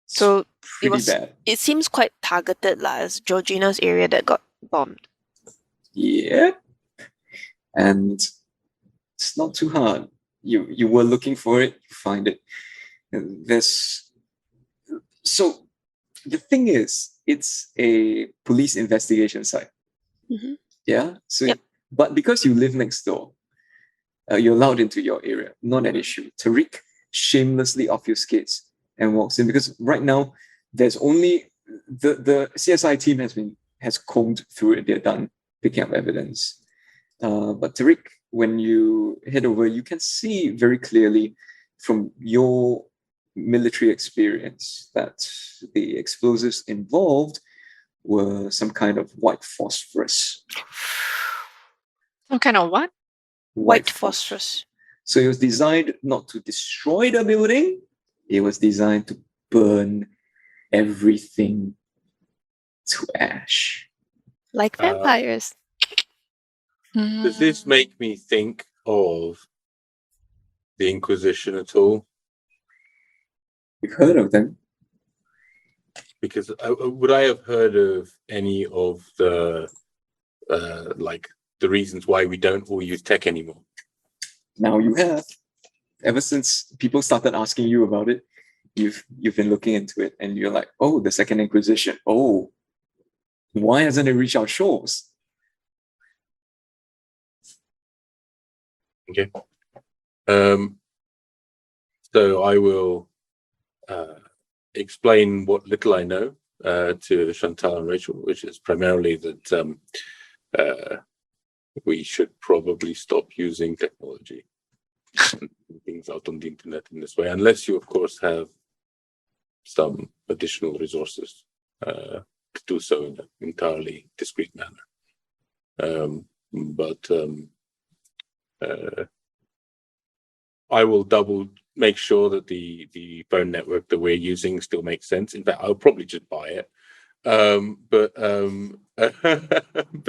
So Pretty bad. It seems quite targeted, as Georgina's area that got bombed. Yeah. And it's not too hard. You were looking for it, you find it. So the thing is, it's a police investigation site. Mm-hmm. Yeah. So, but because you live next door, you're allowed into your area. Not an issue. Tariq shamelessly obfuscates and walks in because right now there's only the CSI team has combed through it. They're done picking up evidence. But Tariq, when you head over, you can see very clearly from your military experience that the explosives involved were some kind of white phosphorus. Some kind of what? White phosphorus. So it was designed not to destroy the building. It was designed to burn everything to ash. Like vampires. Does this make me think of the Inquisition at all? You've heard of them? Because would I have heard of any of the the reasons why we don't all use tech anymore? Now you have. Ever since people started asking you about it, you've been looking into it, and you're like, oh, the Second Inquisition. Oh, why hasn't it reached our shores? Okay. So I will explain what little I know to Chantal and Rachel, which is primarily that we should probably stop using technology, things out on the internet in this way, unless you, of course, have some additional resources to do so in an entirely discreet manner. But I will make sure that the phone network that we're using still makes sense. In fact, I'll probably just buy it. But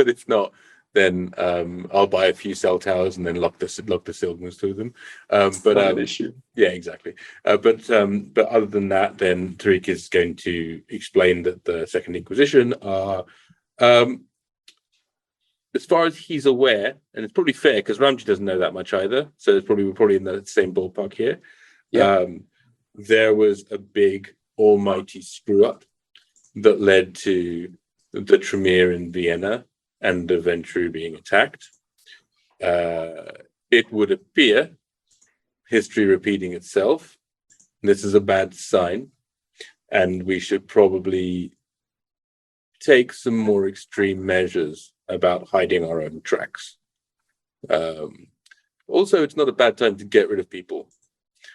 if not, then I'll buy a few cell towers and then lock the signals to them. But an issue. Yeah, exactly. But other than that, then Tariq is going to explain that the Second Inquisition are, as far as he's aware, and it's probably fair because Ramji doesn't know that much either, so we're probably in the same ballpark here. Yeah. There was a big almighty screw up that led to the Tremere in Vienna and the Gentry being attacked. It would appear, history repeating itself, this is a bad sign, and we should probably take some more extreme measures about hiding our own tracks. Also, it's not a bad time to get rid of people.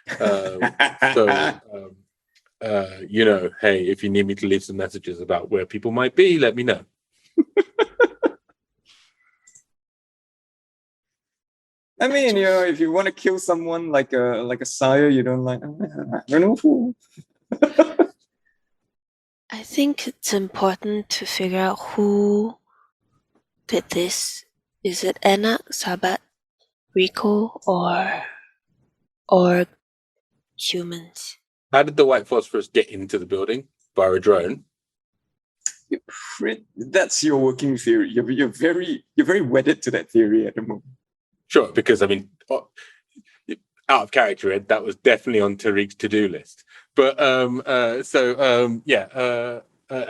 Hey, if you need me to leave some messages about where people might be, let me know. I mean, if you want to kill someone like a sire, you don't like. I don't know who. I think it's important to figure out who did this. Is it Anna, Sabat, Rico, or humans? How did the white phosphorus get into the building? Via a drone? That's your working theory. You're very wedded to that theory at the moment. Sure, because I mean, out of character, Ed, that was definitely on Tariq's to-do list. But I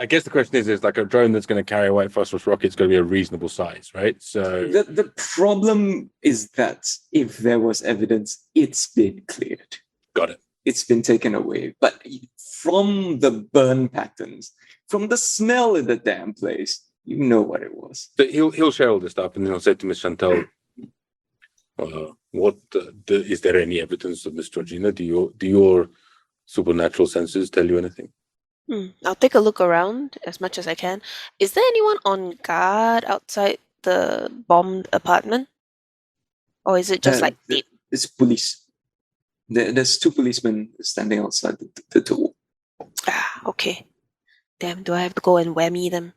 guess the question is like a drone that's going to carry a white phosphorus rocket is going to be a reasonable size, right? So the problem is that if there was evidence, it's been cleared. Got it. It's been taken away. But from the burn patterns, from the smell in the damn place, you know what it was. So he'll share all this stuff, and then he'll say to Miss Chantel, is there any evidence of Miss Georgina? Do your supernatural senses tell you anything? I'll take a look around as much as I can. Is there anyone on guard outside the bombed apartment? Or is it just like deep? It's police. There's 2 policemen standing outside the door. Ah, okay. Damn, do I have to go and whammy them?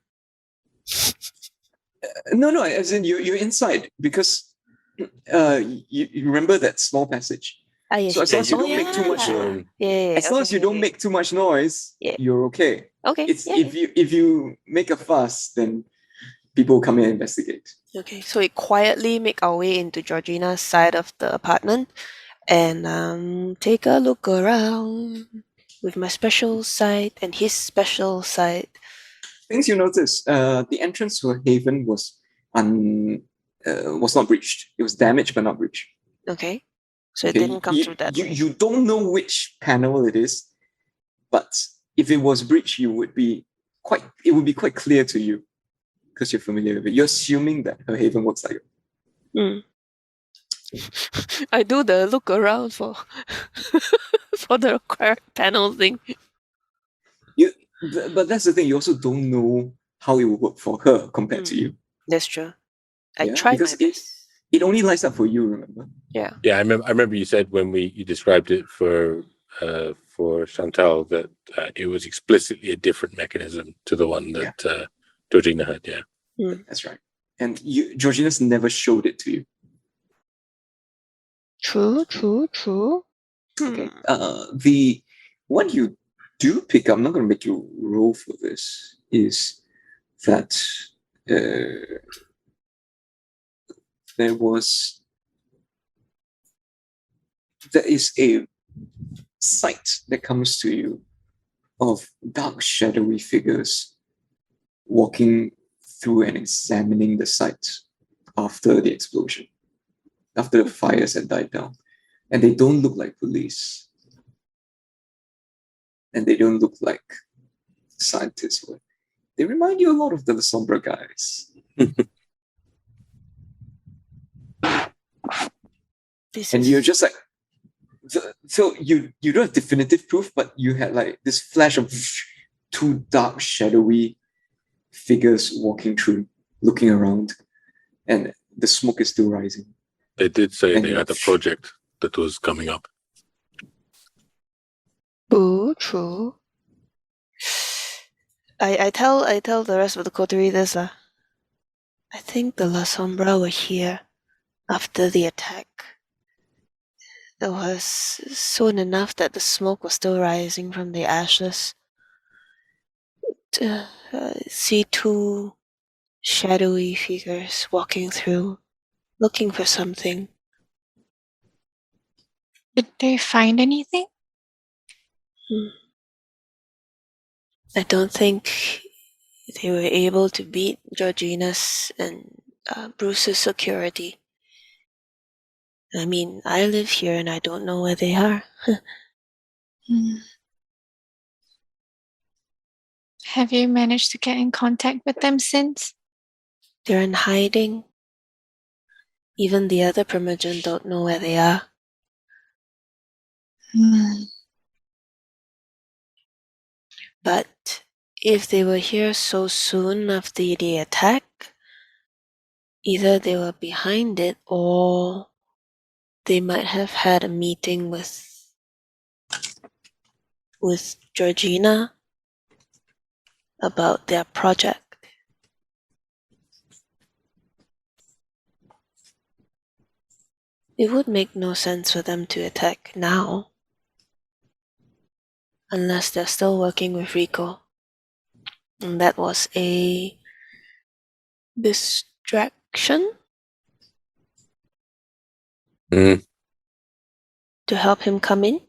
No, as in you're inside because you remember that small passage. Ah, yes. So as long as you don't make too much noise. as long as you don't make too much noise, you're okay. Okay. It's if you make a fuss, then people come in and investigate. Okay, so we quietly make our way into Georgina's side of the apartment and take a look around with my special sight and his special sight. Things you notice, the entrance to her haven was not breached. It was damaged but not breached. Okay, so it didn't come through that way. You don't know which panel it is, but if it was breached, it would be quite clear to you because you're familiar with it. You're assuming that her haven works like it. I do the look around for for the required panel thing. But that's the thing. You also don't know how it will work for her compared to you. That's true. I tried my best. It only lights up for you. Remember? Yeah. Yeah, I remember you said when you described it for Chantal that it was explicitly a different mechanism to the one that Georgina had. Yeah, that's right. And Georgina's never showed it to you. True. Okay. The one you do pick up, I'm not going to make you roll for this, is that there is a sight that comes to you of dark, shadowy figures walking through and examining the site after the explosion, after the fires had died down. And they don't look like police. And they don't look like scientists. They remind you a lot of the Sombra guys. You're just like, so you don't have definitive proof, but you had like this flash of 2 dark, shadowy figures walking through, looking around, and the smoke is still rising. They did say they had a project that was coming up. Oh, true. I tell the rest of the coterie this. I think the La Sombra were here after the attack. It was soon enough that the smoke was still rising from the ashes. See 2 shadowy figures walking through, looking for something. Did they find anything? I don't think they were able to beat Georgina's and Bruce's security. I mean, I live here and I don't know where they are. Have you managed to get in contact with them since? They're in hiding. Even the other Primogen don't know where they are. But if they were here so soon after the attack, either they were behind it or they might have had a meeting with Georgina about their project. It would make no sense for them to attack now, unless they're still working with Rico. And that was a distraction Mm. to help him come in.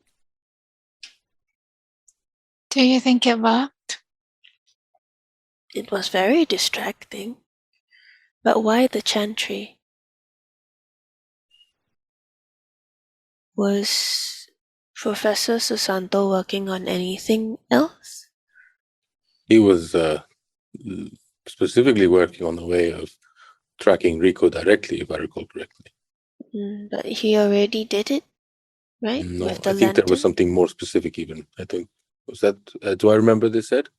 Do you think it worked? It was very distracting. But why the Gentry? Was Professor Susanto working on anything else? He was specifically working on the way of tracking Rico directly, if I recall correctly. But he already did it, right? No, With the I think there was lantern? something more specific even. I think, was that, do I remember this, Ed?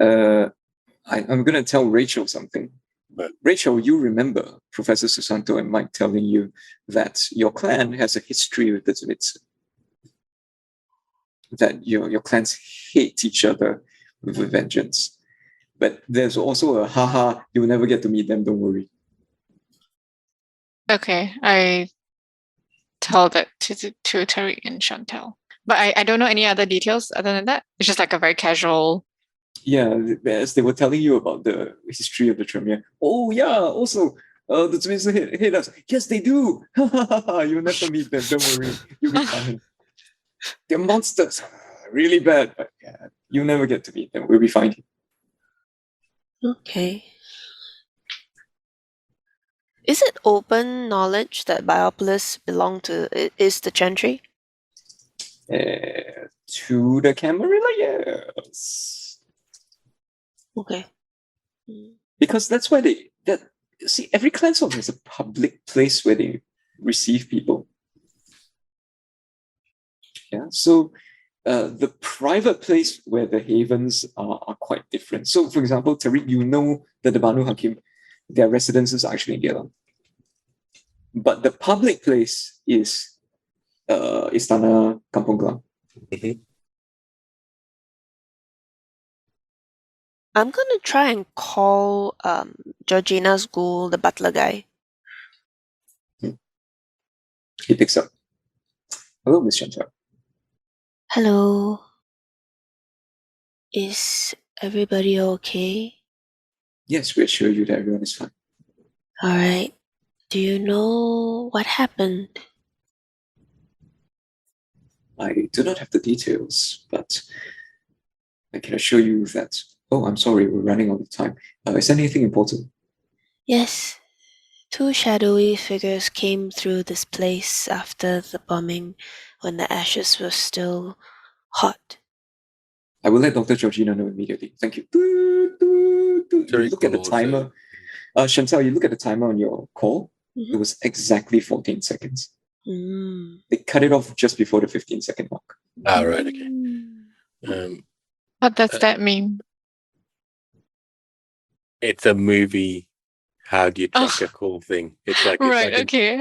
I'm going to tell Rachel something. Right. Rachel, you remember Professor Susanto and Mike telling you that your clan has a history with the Tzimitsu. That your clans hate each other with a vengeance. But there's also a haha, you'll never get to meet them, don't worry. Okay, I tell that to Tariq and Chantel. But I don't know any other details other than that. It's just like a very casual. Yeah, as they were telling you about the history of the Tremere. Oh yeah, also, the Tzimitsu hate us. Yes, they do. You'll never meet them, don't worry. You'll be fine. They're monsters. Really bad, but yeah, you'll never get to meet them. We'll be fine. Okay. Is it open knowledge that Biopolis is the Gentry? To the Camarilla, yes. Okay. Because that's why see, every clan sort of has a public place where they receive people. Yeah, so the private place where the havens are quite different. So, for example, Tariq, you know that the Banu Hakim, their residences are actually in Geylang. But the public place is Istana Kampung Glam. Mhm. I'm gonna try and call Georgina's ghoul, the butler guy. He picks up. Hello, Miss Chantal. Hello. Is everybody okay? Yes, we assure you that everyone is fine. Alright. Do you know what happened? I do not have the details, but I can assure you that. Oh, I'm sorry, we're running out of time. Is there anything important? Yes. 2 shadowy figures came through this place after the bombing when the ashes were still hot. I will let Dr. Georgina know immediately. Thank you. You Tariq look at the will timer. Chantal, you look at the timer on your call. Mhm. It was exactly 14 seconds. Mm. They cut it off just before the 15-second mark. Right, okay. What does that mean? It's a movie. How do you track Oh. a cool thing? It's like Right, it's okay.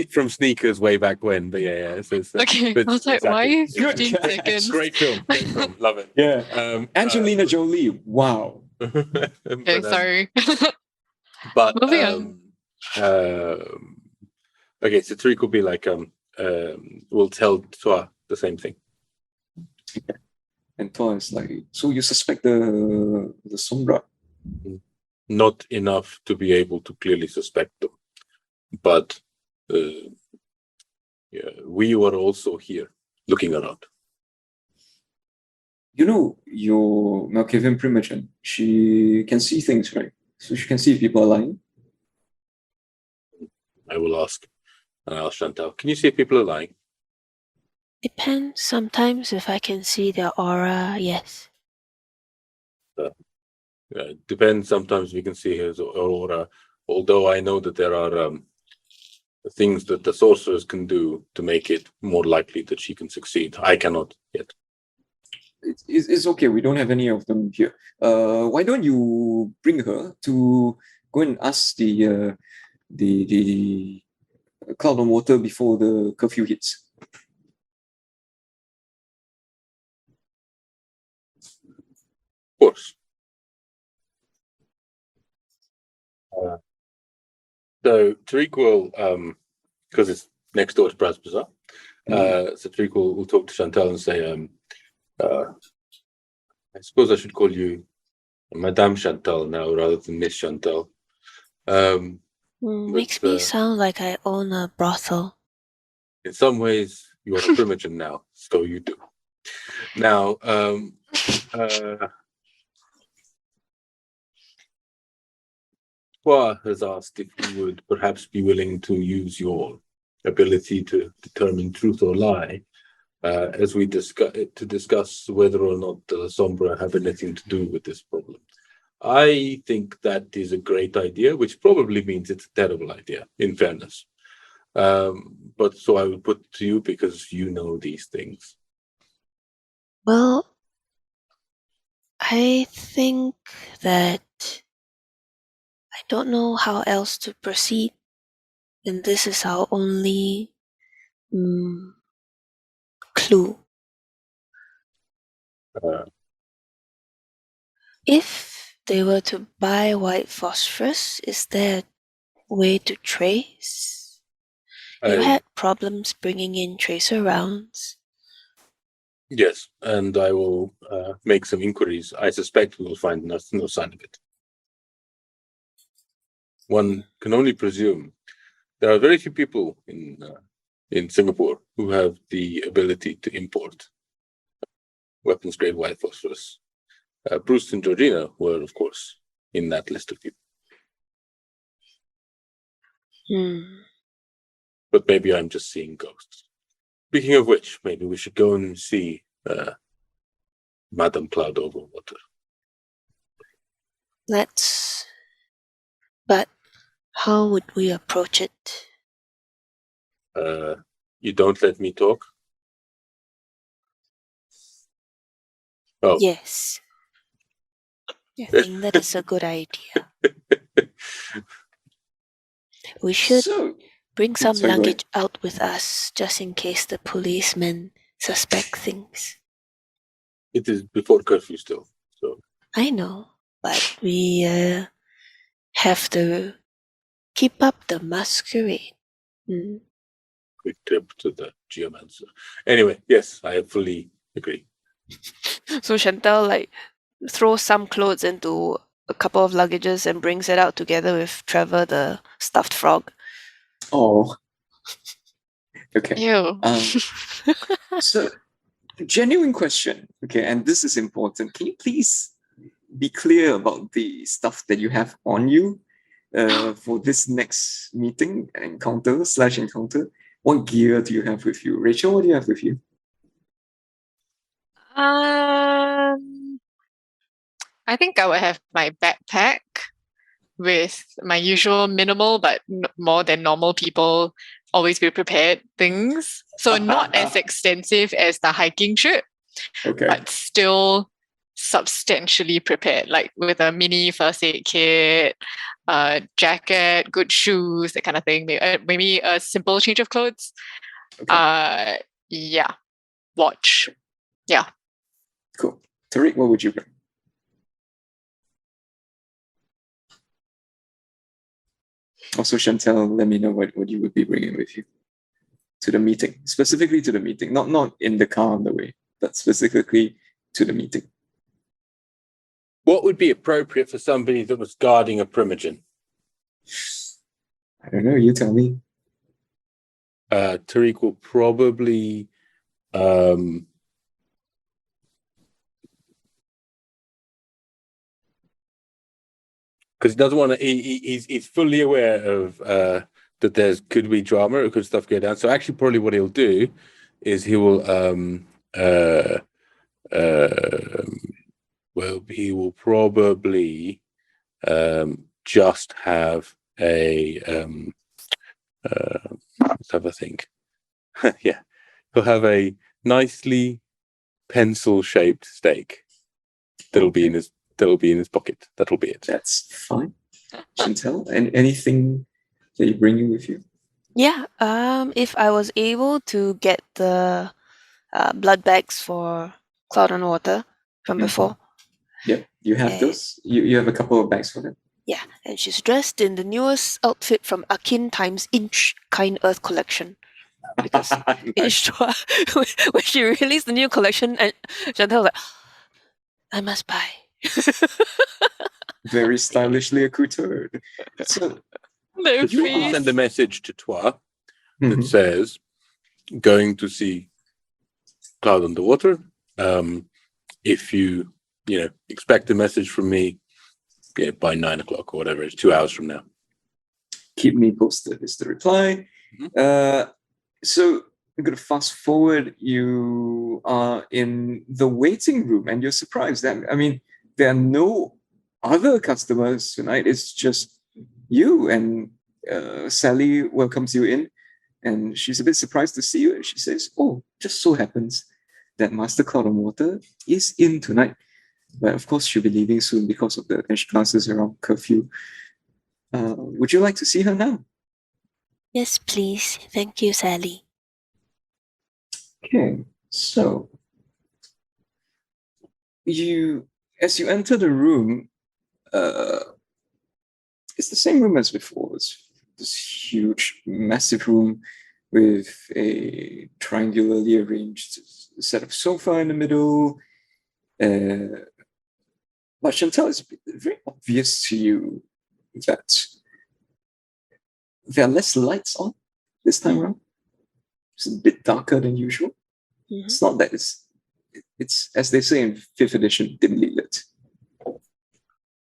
from Sneakers way back when. But yeah. It's, Okay, but I was like, why exactly. 15 Good catch. seconds? Great film. Love it. Yeah. Angelina Jolie. Wow. Okay, sorry. But Moving on. okay, so Tariq will be like we'll tell Toa the same thing. And Thor is like, so you suspect the Sombra? Not enough to be able to clearly suspect them, but yeah, we were also here looking around. You know, your Malkavian Primogen, she can see things, right? So she can see if people are lying. I will ask. And I'll Chantal, can you see if people are lying? Depends. Sometimes if I can see their aura, yes. Depends. Sometimes we can see his aura. Although I know that there are things that the sorcerers can do to make it more likely that she can succeed. I cannot yet. It's okay. We don't have any of them here. Why don't you bring her to go and ask the cloud on water before the curfew hits. Of course. So Tariq will, because it's next door to Brad's Bazaar, so Tariq will talk to Chantal and say, I suppose I should call you Madame Chantal now rather than Miss Chantal. Makes me sound like I own a brothel. In some ways, you're a primogen now, so you do. Now, Qua has asked if you would perhaps be willing to use your ability to determine truth or lie as we discuss whether or not Sombra have anything to do with this problem. I think that is a great idea, which probably means it's a terrible idea, in fairness. But so I would put it to you because you know these things. Well, I think that I don't know how else to proceed, and this is our only clue. If they were to buy white phosphorus, is there a way to trace? You had problems bringing in tracer rounds. Yes, and I will make some inquiries. I suspect we will find no sign of it. One can only presume. There are very few people in Singapore who have the ability to import weapons-grade white phosphorus. Bruce and Georgina were, of course, in that list of people. But maybe I'm just seeing ghosts. Speaking of which, maybe we should go and see Madame Cloud over water. Let's. But how would we approach it? You don't let me talk? Oh. Yes. I think that is a good idea. We should bring some luggage out with us, just in case the policemen suspect things. It is before curfew still, so. I know, but we have to keep up the masquerade. Quick trip to the geomancer. Anyway, yes, I fully agree. So Chantel throws some clothes into a couple of luggages and brings it out together with Trevor, the stuffed frog. Oh. Okay. Ew. So, genuine question. Okay, and this is important. Can you please be clear about the stuff that you have on you for this next meeting, encounter? What gear do you have with you? Rachel, what do you have with you? I think I would have my backpack with my usual minimal but more than normal people always be prepared things. So not as extensive as the hiking trip, but still substantially prepared, like with a mini first aid kit, jacket, good shoes, that kind of thing. Maybe a simple change of clothes. Yeah. Watch. Yeah. Cool. Tariq, what would you bring? Also, Chantel, let me know what you would be bringing with you to the meeting, specifically to the meeting, not in the car on the way, but specifically to the meeting. What would be appropriate for somebody that was guarding a primogen? I don't know, you tell me. Tariq will probably because he doesn't want to. He's fully aware of that there's could be drama or could stuff go down. So actually, probably what he'll do is he will he will probably just have a let's have a think. Yeah, he'll have a nicely pencil-shaped stake that'll be in his pocket. That'll be it. That's fine. Chantel, and anything that you're bringing with you? Yeah, if I was able to get the blood bags for Cloud and Water from Mhm. before. Yep, you have Eh. those. You have a couple of bags for them. Yeah, and she's dressed in the newest outfit from Akin times Inch Kind Earth collection. Because Nice. Inch, when she released the new collection, and Chantel was like, I must buy. Very stylishly accoutered. So No, Could you please. send a message to Toi that Mhm. says, going to see Cloud on the Water. If you expect a message from me by 9 o'clock or whatever, it's 2 hours from now. Keep me posted is the reply. So I'm going to fast forward. You are in the waiting room and you're surprised. I mean, there are no other customers tonight. It's just you, and Sally welcomes you in, and she's a bit surprised to see you. And she says, "Oh, just so happens that Master Cloud and Water is in tonight. But of course, she'll be leaving soon because of the classes around curfew. Would you like to see her now?" Yes, please. Thank you, Sally. Okay, so as you enter the room, it's the same room as before. It's this huge, massive room with a triangularly arranged set of sofa in the middle. But Chantal, it's very obvious to you that there are less lights on this time around. It's a bit darker than usual. Mhm. It's not that it's as they say in 5th edition, dimly lit.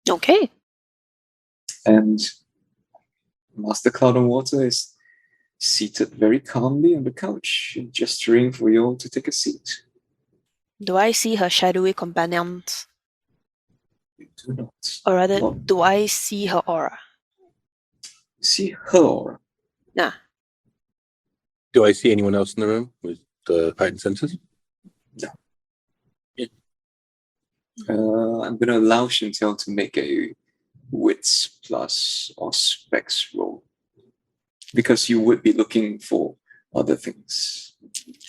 Okay. And Master Cloud and Water is seated very calmly on the couch, gesturing for you all to take a seat. Do I see her shadowy companions? You do not. Or rather, Not do I see her aura? see her aura. Nah. Do I see anyone else in the room with the heightened senses? I'm going to allow Chantel to make a wits plus or specs roll, because you would be looking for other things.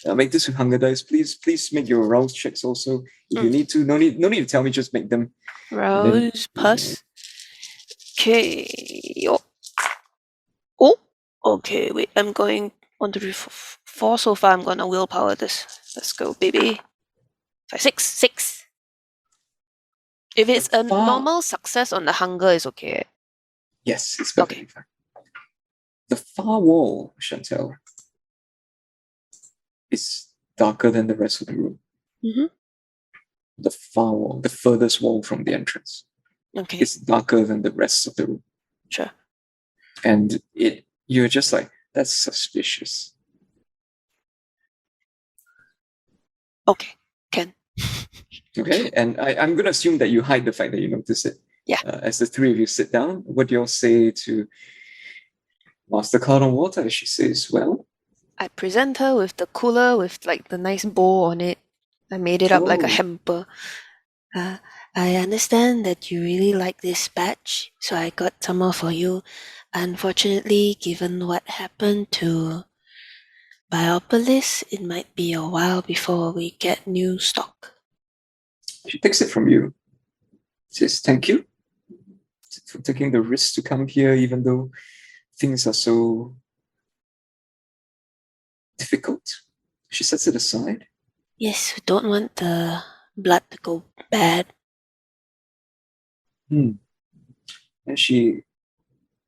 Make this with hunger dice, please. Please make your rouse checks also. If you need to, no need to tell me. Just make them. Rouse plus. Okay. Oh. Okay. Wait. I'm going 1, 2, 3, 4 so far. I'm gonna willpower this. Let's go, baby. 5, 6, 6. If it's a normal success on the hunger, it's okay. Yes, it's perfectly fine. The far wall, Chantel, is darker than the rest of the room. Mm-hmm. The far wall, the furthest wall from the entrance, Okay. is darker than the rest of the room. Sure. And you're just like, that's suspicious. Okay. Can. Okay, and I'm going to assume that you hide the fact that you notice it. Yeah. As the three of you sit down, what do you all say to Master Cloud and Water? She says, well, I present her with the cooler with like the nice bow on it. I made it up like a Oh. hamper. I understand that you really like this batch, so I got some more for you. Unfortunately, given what happened to Biopolis, it might be a while before we get new stock. She takes it from you. Says, thank you for taking the risk to come here, even though things are so difficult. She sets it aside. Yes, we don't want the blood to go bad. And she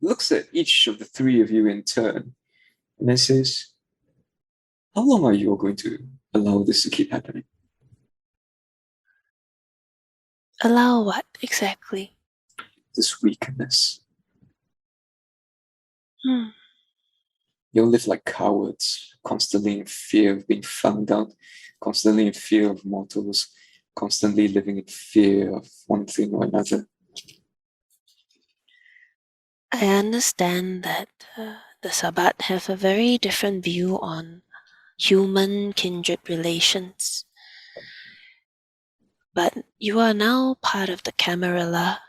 looks at each of the three of you in turn and then says, how long are you all going to allow this to keep happening? Allow what exactly? This weakness. Hmm. You'll live like cowards, constantly in fear of being found out, constantly in fear of mortals, constantly living in fear of one thing or another. I understand that the Sabbat have a very different view on human kindred relations. But you are now part of the Camarilla,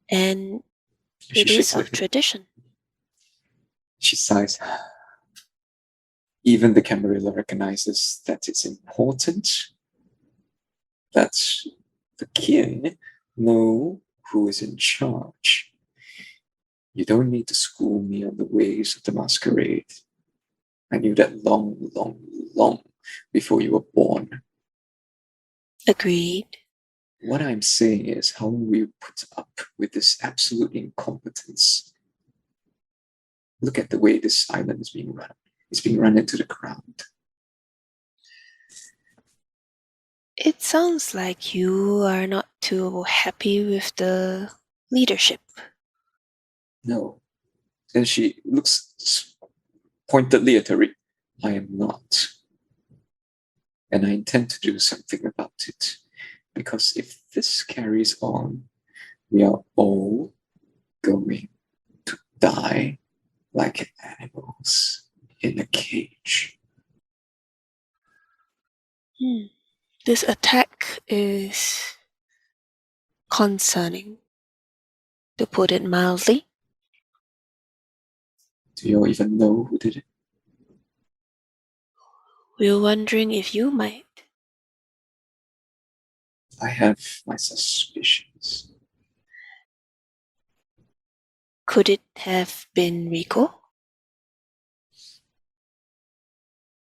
and She it shakes is her our head. tradition. She sighs. Even the Camarilla recognizes that it's important that the kin know who is in charge. You don't need to school me on the ways of the masquerade. I knew that long before you were born. Agreed. What I'm saying is, how will you put up with this absolute incompetence? Look at the way this island is being run. It's being run into the ground. It sounds like you are not too happy with the leadership. No. And she looks pointedly at Tariq. I am not. And I intend to do something about it. Because if this carries on, we are all going to die like animals in a cage. This attack is concerning, to put it mildly. Do you all even know who did it? We're wondering if you might. I have my suspicions. Could it have been Rico?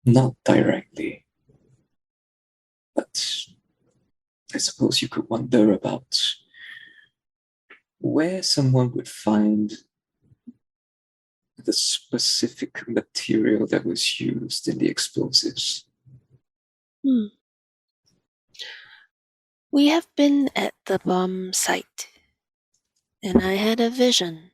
Not directly. But I suppose you could wonder about where someone would find the specific material that was used in the explosives. We have been at the bomb site, and I had a vision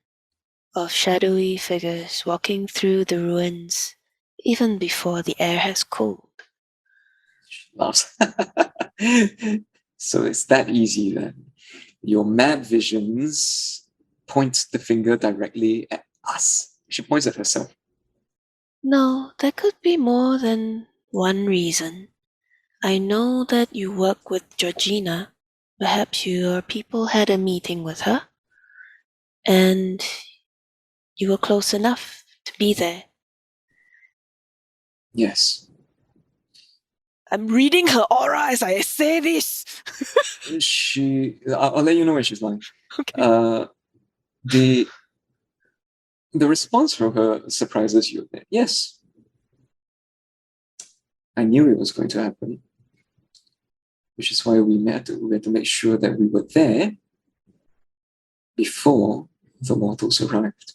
of shadowy figures walking through the ruins even before the air has cooled. She laughs. So it's that easy then. Your mad visions point the finger directly at us. She points at herself. No, there could be more than one reason. I know that you work with Georgina. Perhaps your people had a meeting with her, and you were close enough to be there. Yes. I'm reading her aura as I say this. I'll let you know when she's lying. Okay. The response from her surprises you. Yes. I knew it was going to happen. Which is why we had to make sure that we were there before the mortals arrived.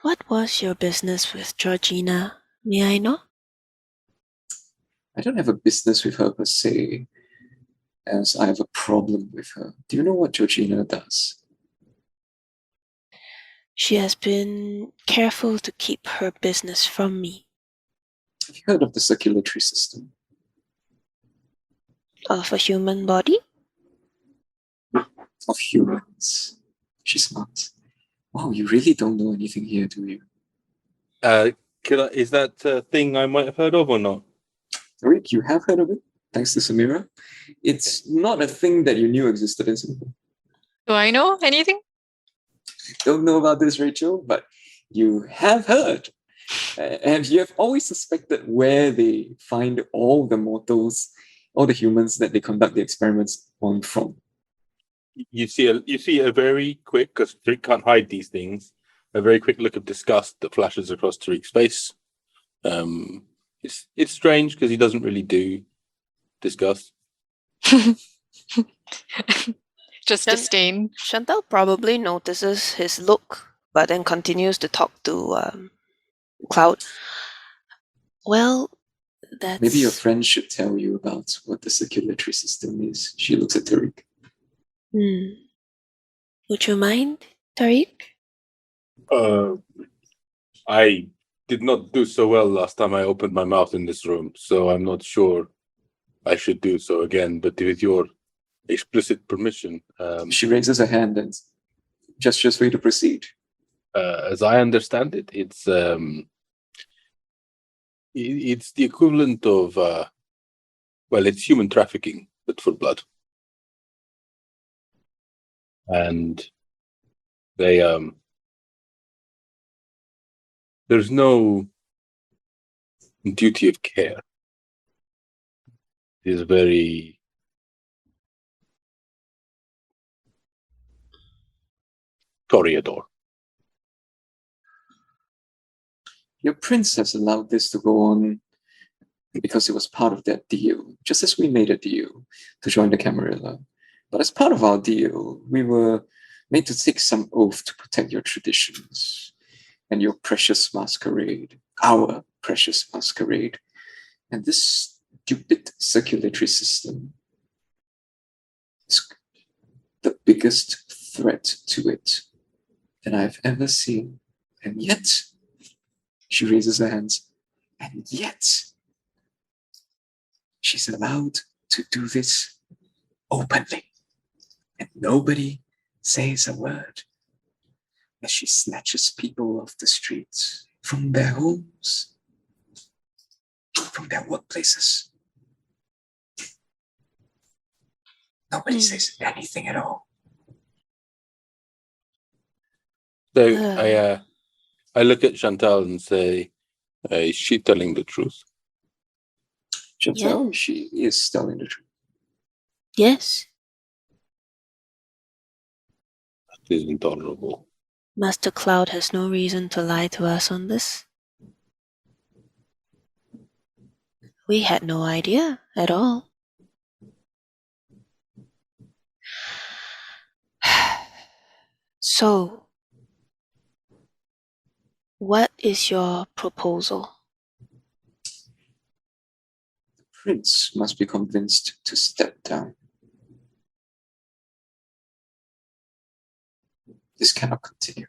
What was your business with Georgina? May I know? I don't have a business with her per se, as I have a problem with her. Do you know what Georgina does? She has been careful to keep her business from me. Have you heard of the circulatory system? Of a human body? Of humans. She smiles. Wow, you really don't know anything here, do you? Is that a thing I might have heard of or not? Rick, you have heard of it, thanks to Samira. It's not a thing that you knew existed in Singapore. Do I know anything? Don't know about this, Rachel, but you have heard. And you have always suspected where they find all the mortals, all the humans that they conduct the experiments on from. You see a very quick, because Tariq can't hide these things, a very quick look of disgust that flashes across Tariq's face. It's strange because he doesn't really do disgust. Just disdain. Chantal probably notices his look, but then continues to talk to Cloud. Well, that's... Maybe your friend should tell you about what the circulatory system is. She looks at Tariq. Would you mind, Tariq? I did not do so well last time I opened my mouth in this room, so I'm not sure I should do so again, but with your explicit permission. She raises her hand and gestures for you to proceed. As I understand it, it's the equivalent of, it's human trafficking, but for blood. And there's no duty of care. It is very toreador. Your prince has allowed this to go on because it was part of that deal, just as we made a deal to join the Camarilla. But as part of our deal, we were made to take some oath to protect your traditions and your precious masquerade, our precious masquerade. And this stupid circulatory system is the biggest threat to it that I've ever seen. And yet, she raises her hands, and yet, she's allowed to do this openly. And nobody says a word as she snatches people off the streets from their homes, from their workplaces. Nobody says anything at all. So I look at Chantal and say, is she telling the truth? Chantel, she is telling the truth. Yes, That is intolerable. Master Cloud has no reason to lie to us on this. We had no idea at all. So, what is your proposal? The prince must be convinced to step down. This cannot continue.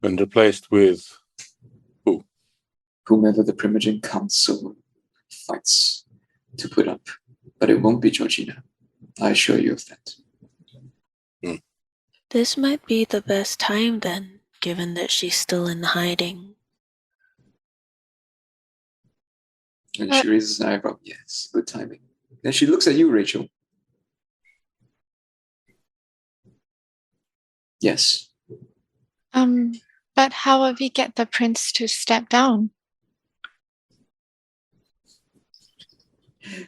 And replaced with who? Whomever the Primogen Council fights to put up. But it won't be Georgina. I assure you of that. This might be the best time then, given that she's still in hiding. And she raises an eyebrow. Yes, good timing. Then she looks at you, Rachel. Yes. But how will we get the prince to step down?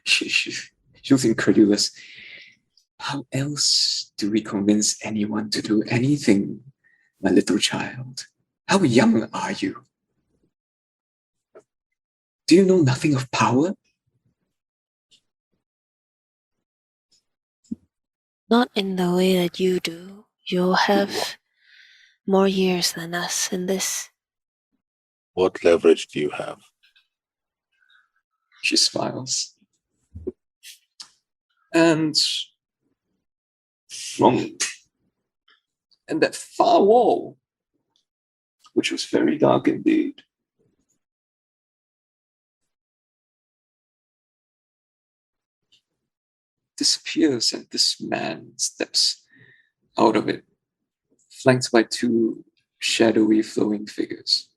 She looks incredulous. How else do we convince anyone to do anything, my little child? How young are you? Do you know nothing of power? Not in the way that you do. You'll have more years than us in this. What leverage do you have? She smiles. And that far wall, which was very dark indeed, disappears, and this man steps out of it, flanked by two shadowy flowing figures.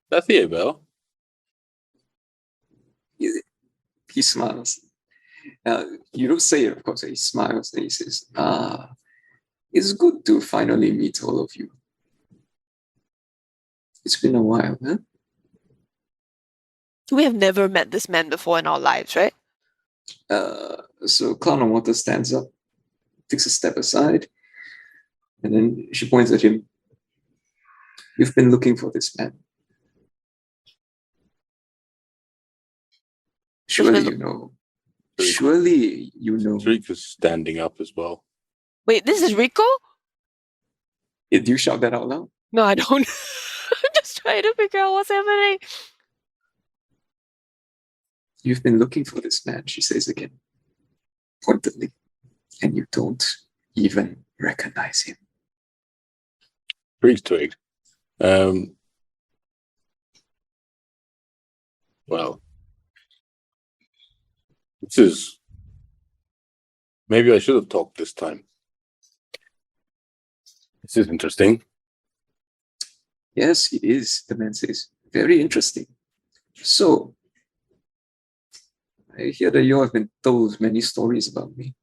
That's the Abel. He smiles. You don't say it, of course. He smiles and he says, it's good to finally meet all of you. It's been a while, huh? We have never met this man before in our lives, right? So Clown on Water stands up, takes a step aside, and then she points at him. You've been looking for this man. Surely you know. Surely you know. Tariq is standing up as well. Wait, this is Rico? Did you shout that out loud? No, I don't. I'm just trying to figure out what's happening. You've been looking for this man, she says again, pointedly, and you don't even recognize him. Tariq's twigged. Well, this is... Maybe I should have talked this time. This is interesting. Yes, it is, the man says. Very interesting. So, I hear that you have been told many stories about me.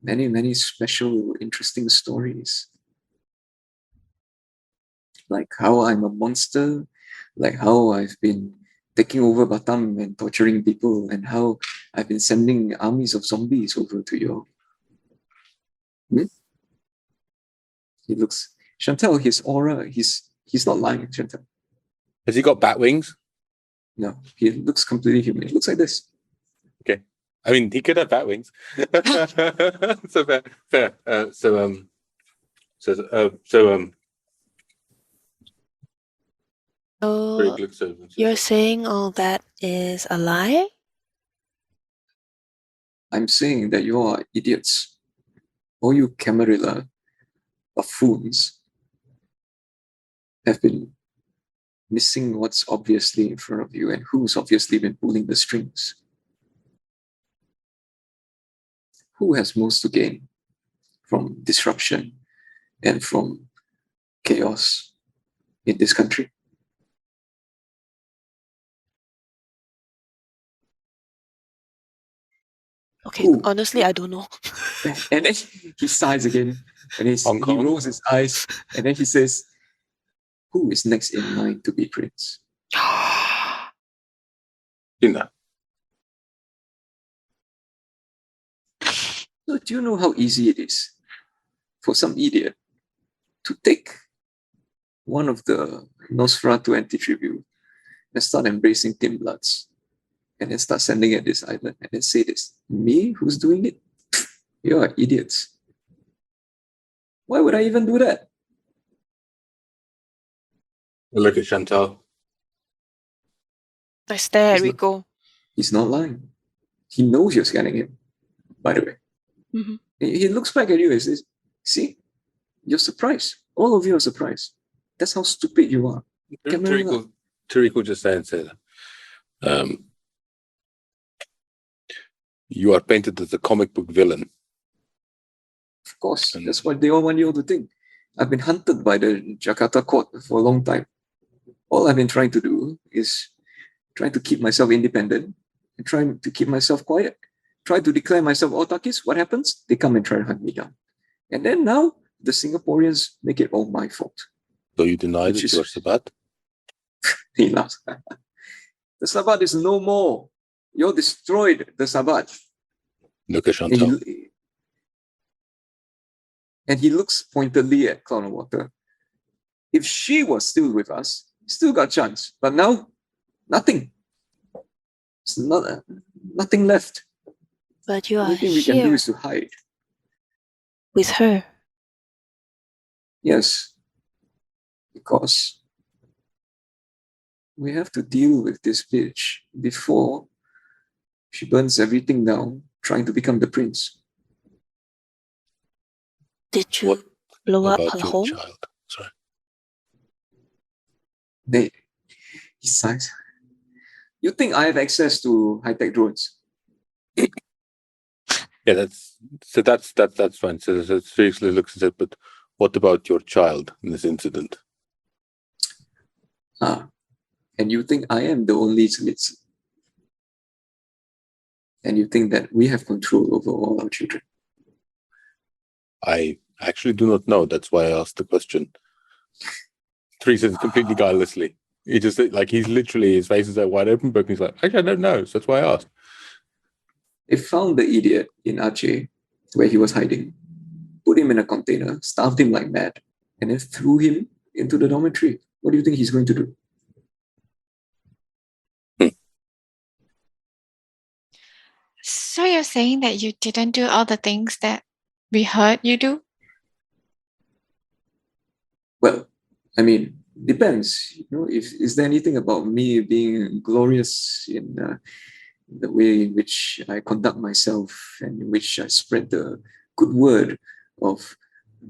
Many, many special, interesting stories. Like how I'm a monster, like how I've been taking over Batam and torturing people, and how I've been sending armies of zombies over to you. He looks, Chantel, his aura, he's not lying, Chantel. Has he got bat wings? No, he looks completely human. He looks like this. Okay. I mean, he could have bat wings. So fair. Very So good servant. you're saying all that is a lie? I'm saying that you are idiots. All you Camarilla buffoons have been missing what's obviously in front of you and who's obviously been pulling the strings. Who has most to gain from disruption and from chaos in this country? Okay, Who? honestly, I don't know. And then he sighs again, and he Hong Kong? rolls his eyes, and then he says, who is next in line to be prince? Tina. So do you know how easy it is for some idiot to take one of the Nosferatu anti-tribute and start embracing Thin Bloods and then start sending it this island and then say this? Me? Who's doing it? You're idiots. Why would I even do that? Look at Chantal. I stare at He's not- Rico. He's not lying. He knows you're scanning him, by the way. Mhm. He looks back at you and says, see, you're surprised. All of you are surprised. That's how stupid you are. Tariq will just say and say that. You are painted as a comic book villain. Of course, And- that's what they all want you all to think. I've been hunted by the Jakarta court for a long time. All I've been trying to do is trying to keep myself independent and trying to keep myself quiet. Try to declare myself autarkist. What happens? They come and try to hunt me down. And then now, the Singaporeans make it all my fault. So you deny Which that is- you are Sabat? He laughs. The Sabat is no more. You're destroyed the Sabat. Look at And Chantal. he looks pointedly at Cloud of Water. If she was still with us, still got chance. But now, nothing. It's not, nothing left. But you The are only thing we can do here is to hide. with her. Yes. Because we have to deal with this bitch before she burns everything down, trying to become the prince. Did you What blow up about her your home? child? Sorry. He sighs. You think I have access to high-tech drones? Yeah, that's fine. So seriously looks at it, but what about your child in this incident? And you think I am the only citizen? And you think that we have control over all our children? I actually do not know. That's why I asked the question. Three says completely guilelessly. He just like he's literally his face is like wide open, but he's like, actually, I don't know. So that's why I asked. They found the idiot in Aceh, where he was hiding, put him in a container, starved him like mad, and then threw him into the dormitory. What do you think he's going to do? So you're saying that you didn't do all the things that we heard you do? Well, I mean, depends. You know, if is there anything about me being glorious in the way in which I conduct myself and in which I spread the good word of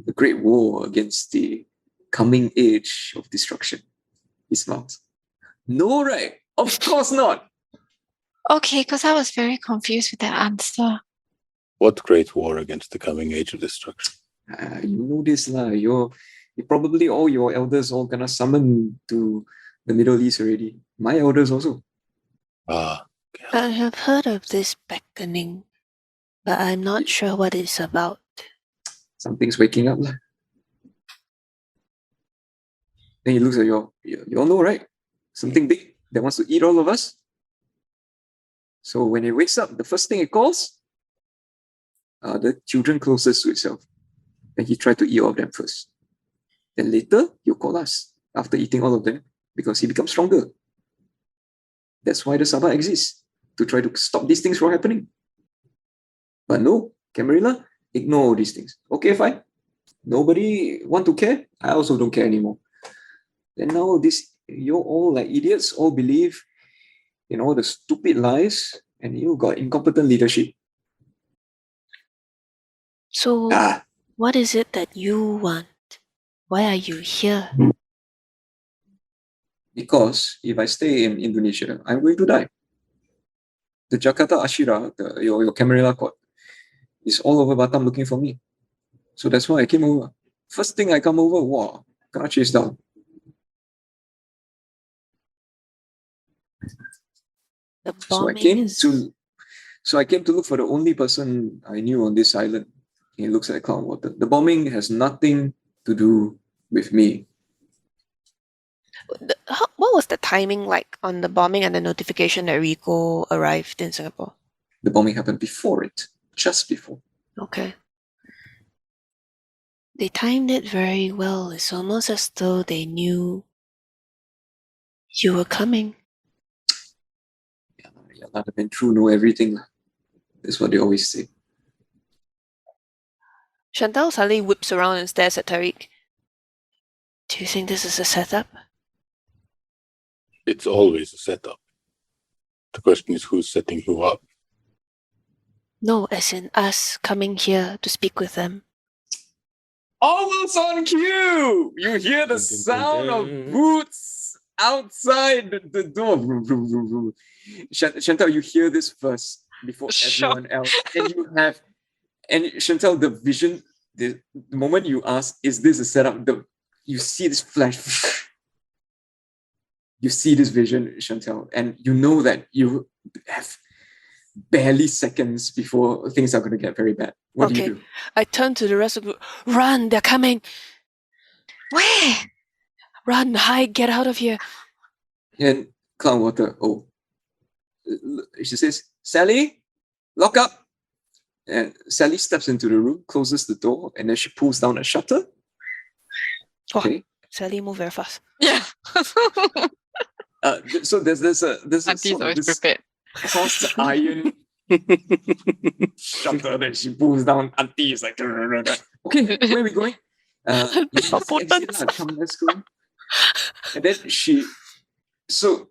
the great war against the coming age of destruction? He smiles. No, right? Of course not. Okay, because I was very confused with that answer. What great war against the coming age of destruction? You know this lah. You probably all your elders all gonna summon to the Middle East already. My elders also. Ah, okay. I have heard of this beckoning, but I'm not sure what it's about. Something's waking up. Then he looks at you all know, right? Something big that wants to eat all of us. So when it wakes up, the first thing it calls are the children closest to itself. And he tried to eat all of them first. Then later, he'll call us after eating all of them because he becomes stronger. That's why the Sabah exists, to try to stop these things from happening. But no, Camarilla, ignore all these things. Okay, fine. Nobody want to care. I also don't care anymore. Then now you're all like idiots, all believe in all the stupid lies, and you got incompetent leadership. So, what is it that you want? Why are you here? Because if I stay in Indonesia, I'm going to die. The Jakarta Ashira, your Camarilla court, is all over Batam looking for me. So that's why I came over. First thing I come over, wow, got chased down. The So I bombing came to look for the only person I knew on this island. He looks like clown water. The bombing has nothing to do with me. What was the timing like on the bombing and the notification that Rico arrived in Singapore? The bombing happened before it, just before. Okay. They timed it very well. It's almost as though they knew you were coming. Yeah, the men true know everything. That's what they always say. Chantal suddenly whips around and stares at Tariq. Do you think this is a setup? It's always a setup. The question is who's setting who up. No, as in us coming here to speak with them. Almost on cue! You hear the sound of boots outside the door. Chantal, you hear this first before everyone else. And Chantal, the vision, the moment you ask, is this a setup? You see this flash. You see this vision, Chantal, and you know that you have barely seconds before things are going to get very bad. What do you do? I turn to the rest of the group. Run, they're coming. Where? Run, hide, get out of here. And Cloudwater, she says, Sally, lock up. And Sally steps into the room, closes the door, and then she pulls down a shutter. Okay. Sally, move very fast. Yeah. So there's a Auntie's sort of always this prepared. cast iron shutter that she pulls down. Auntie is like, okay, where are we going? Let's let's go. And then so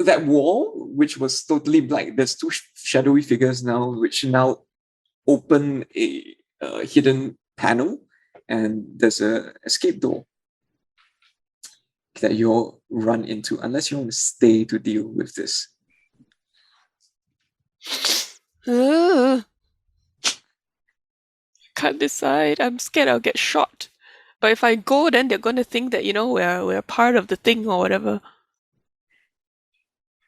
that wall, which was totally black, there's two shadowy figures now, which now open a hidden panel, and there's a escape door that you'll run into unless you want to stay to deal with this. Can't decide. I'm scared I'll get shot. But if I go, then they're gonna think that we're part of the thing or whatever.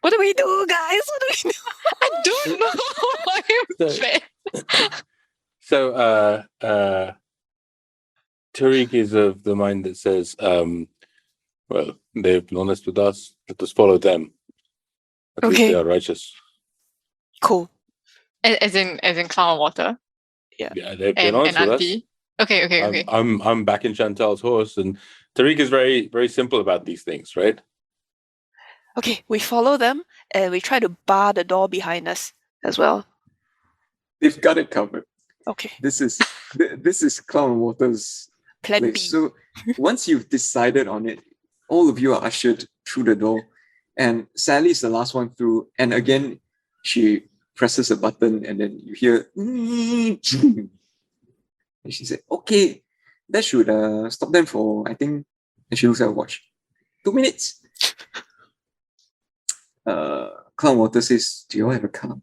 What do we do, guys? What do we do? I don't know. I'm fed. So Tariq is of the mind that says, well, they've been honest with us. Let us follow them. At least they are righteous. Cool. As in clown water. Yeah, they've been honest with us. Okay. I'm back in Chantal's horse, and Tariq is very, very simple about these things, right? Okay, we follow them and we try to bar the door behind us as well. They've got it covered. Okay. This is Clown Water's Plan place. B. So once you've decided on it, all of you are ushered through the door, and Sally's the last one through. And again, she presses a button, and then you hear, and she said, "Okay, that should stop them for, I think." And she looks at her watch. 2 minutes. Clown Water says, "Do you all have a car?"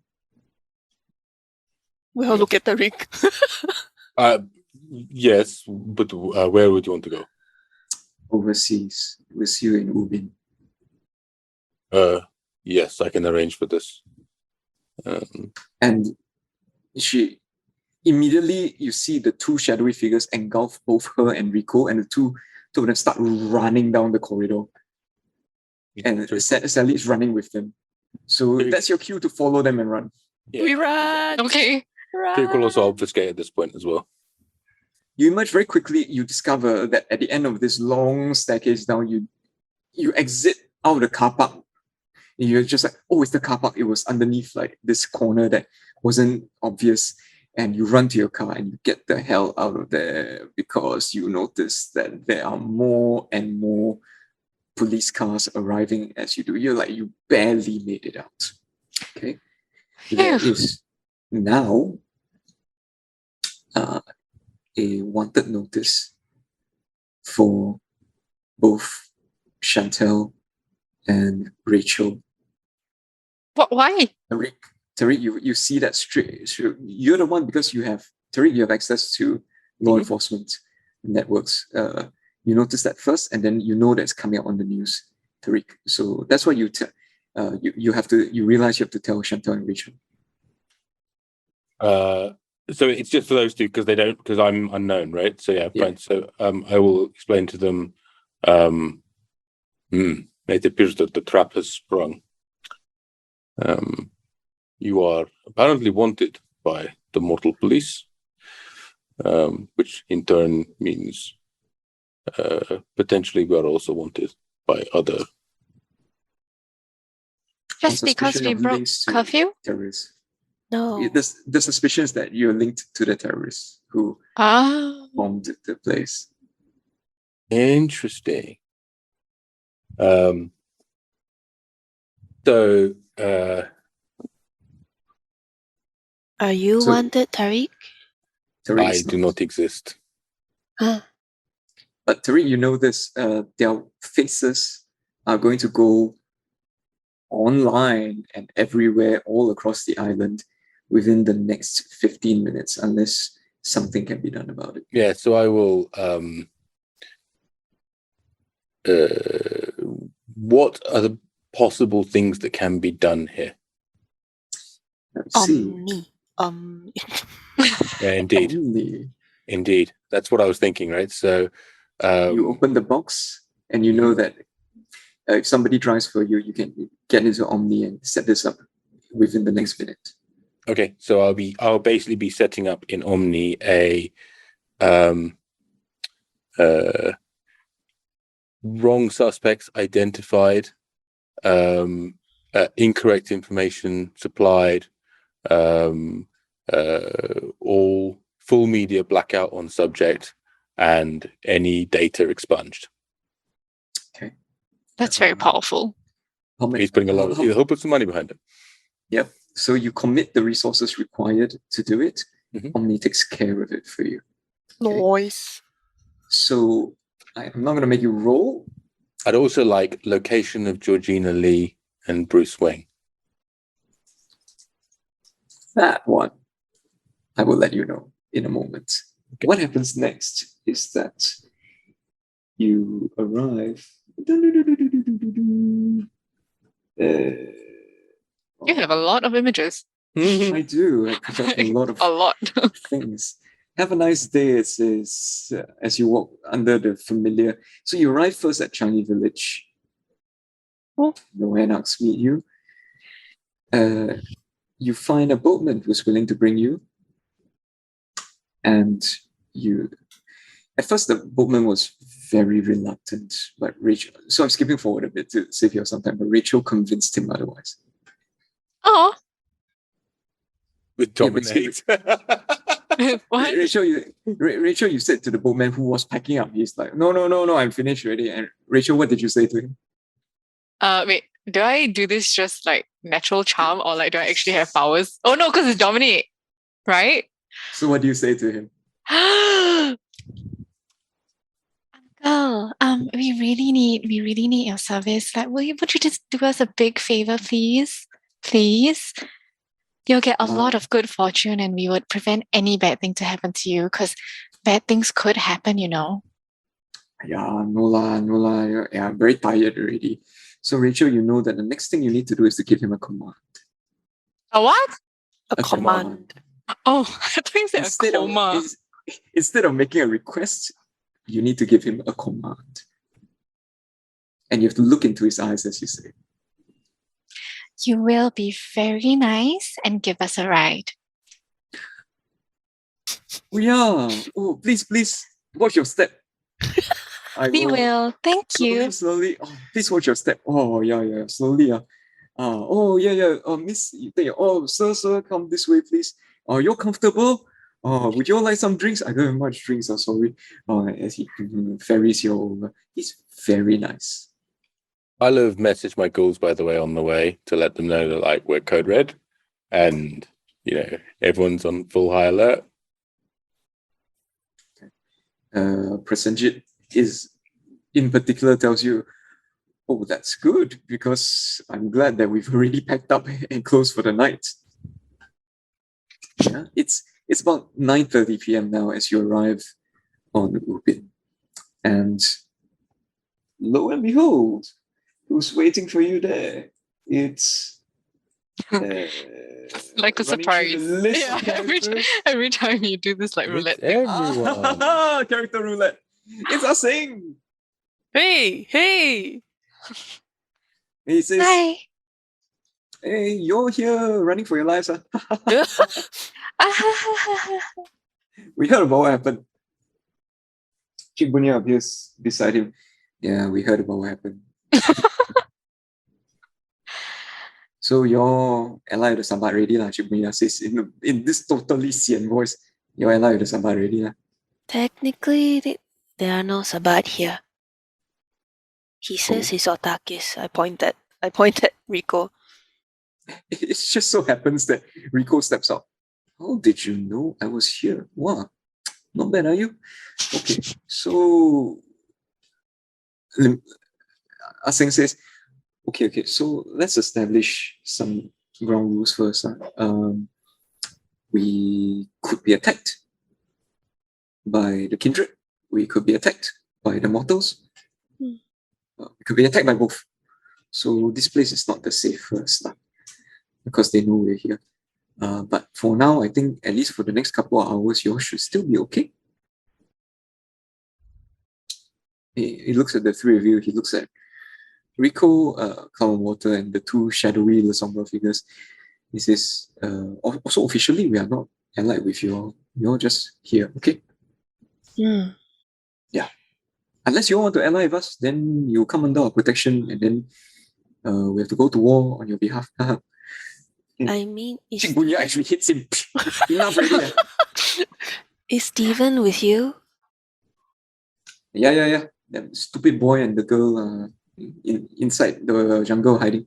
We all look at Tariq. Yes, but where would you want to go? Overseas, with you in Ubin. Yes, I can arrange for this. And she immediately, you see the two shadowy figures engulf both her and Rico, and the two of them start running down the corridor. And Sally is running with them. So that's your cue to follow them and run. Yeah. We run. Okay. Tariq will also obfuscate at this point as well. You emerge very quickly. You discover that at the end of this long staircase down, you exit out of the car park. And you're just like, oh, it's the car park. It was underneath like this corner that wasn't obvious. And you run to your car and you get the hell out of there because you notice that there are more and more police cars arriving as you do. You're like, you barely made it out. Okay. There is now a wanted notice for both Chantel and Rachel. What? Why? Tariq, you see that straight. You're the one because you have Tariq. You have access to law enforcement networks. You notice that first, and then you know that's coming out on the news, Tariq. So that's why you realize you have to tell Chantal and Rachel. So it's just for those two because I'm unknown, right? So yeah, fine. So I will explain to them. It appears that the trap has sprung. You are apparently wanted by the mortal police, which in turn means potentially we are also wanted by other. Just because we broke curfew? Terrorists. No. The suspicion is that you're linked to the terrorists who bombed the place. Interesting. Are you wanted, Tariq? I do not exist. Huh. But Tariq, you know this, their faces are going to go online and everywhere all across the island within the next 15 minutes, unless something can be done about it. Yeah, so I will... what are the possible things that can be done here? Let's see. Me. Yeah, indeed. Indeed. That's what I was thinking, right? So you open the box and you know that if somebody drives for you, you can get into Omni and set this up within the next minute. Okay, so I'll basically be setting up in Omni a wrong suspects identified, incorrect information supplied, all full media blackout on subject, and any data expunged. Okay, that's very powerful. He's putting he'll put some money behind it. Yep. So you commit the resources required to do it. Mm-hmm. Omni takes care of it for you. Okay? Nice. So I'm not going to make you roll. I'd also like location of Georgina Lee and Bruce Wayne. That one, I will let you know in a moment. Okay. What happens next is that you arrive. You have a lot of images. I do. I project a lot of things. Have a nice day, it says, as you walk under the familiar. So you arrive first at Changi Village. The Wenaks meet you. You find a boatman who's willing to bring you. And at first the boatman was very reluctant, but Rachel, so I'm skipping forward a bit to save you some time, but Rachel convinced him otherwise. Oh. With dominate. What? Rachel, you said to the boatman who was packing up, he's like, no, I'm finished already. And Rachel, what did you say to him? Wait, do I do this just like natural charm or like do I actually have powers? Oh no, because it's dominate, right? So what do you say to him? Uncle, we really need your service. Like, would you just do us a big favor, please? Please? You'll get a lot of good fortune and we would prevent any bad thing to happen to you because bad things could happen, you know. Yeah, no la. Yeah, I'm very tired already. So Rachel, you know that the next thing you need to do is to give him a command. A what? A command. Oh, I think you said Instead a coma. instead of making a request, you need to give him a command. And you have to look into his eyes as you say. You will be very nice and give us a ride. Oh yeah. Oh, please, watch your step. We will. Thank you. Slowly. Oh, please watch your step. Oh yeah. Slowly. Oh yeah. Miss. Oh, sir, come this way, please. You're comfortable. Would you all like some drinks? I don't have much drinks. Sorry. As he ferries you over. He's very nice. I'll have messaged my ghouls, by the way, on the way to let them know that like we're code red, and everyone's on full high alert. Prasenjit is in particular tells you, oh, that's good, because I'm glad that we've already packed up and closed for the night. Yeah, it's about 9:30 p.m. now as you arrive on Upin. And lo and behold, who's waiting for you there? It's Like a running through surprise. the list Yeah, of characters. every time you do this like It's roulette thing. everyone. Character roulette. It's a sing. Hey! He says, Hi. hey, you're here running for your lives, huh? We heard about what happened. Chick Bunya appears beside him. Yeah, we heard about what happened. So you're allied with the sambat already, lah. Chick Bunya says in this totally sian voice. You're allied with the sambat already, lah. Technically, there are no sabat here. He says Oh. he's otakis. I point at Rico. It just so happens that Rico steps out. How did you know I was here? Wow, not bad, are you? Okay, so Aseng says, okay, so let's establish some ground rules first. We could be attacked by the kindred. We could be attacked by the mortals. We could be attacked by both. So this place is not the safest, because they know we're here. But for now, I think at least for the next couple of hours, you all should still be okay. He looks at the three of you. He looks at Rico, Cloud and Water, and the two shadowy La Sombra figures. He says, also officially, we are not allied with you all. You're just here, okay? Yeah. Unless you all want to ally with us, then you come under our protection, and then we have to go to war on your behalf. I mean, Chick Bunya actually hits him. Enough already. is Steven with you? Yeah. That stupid boy and the girl inside the jungle hiding.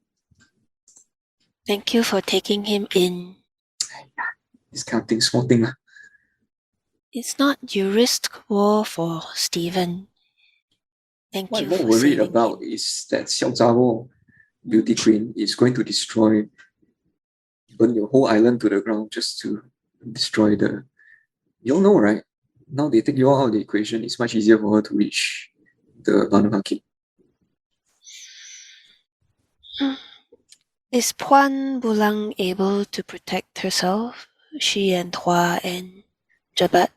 Thank you for taking him in. This kind of thing, small thing. It's not you risk war for Steven. Thank What you I'm more for worried saving about him. is that Xiao Zhao, Beauty Queen, is going to burn your whole island to the ground just to destroy the... You all know, right? Now they take you all out of the equation, it's much easier for her to reach the Banu Hakim. Is Puan Bulang able to protect herself? She and Hua and Jabat?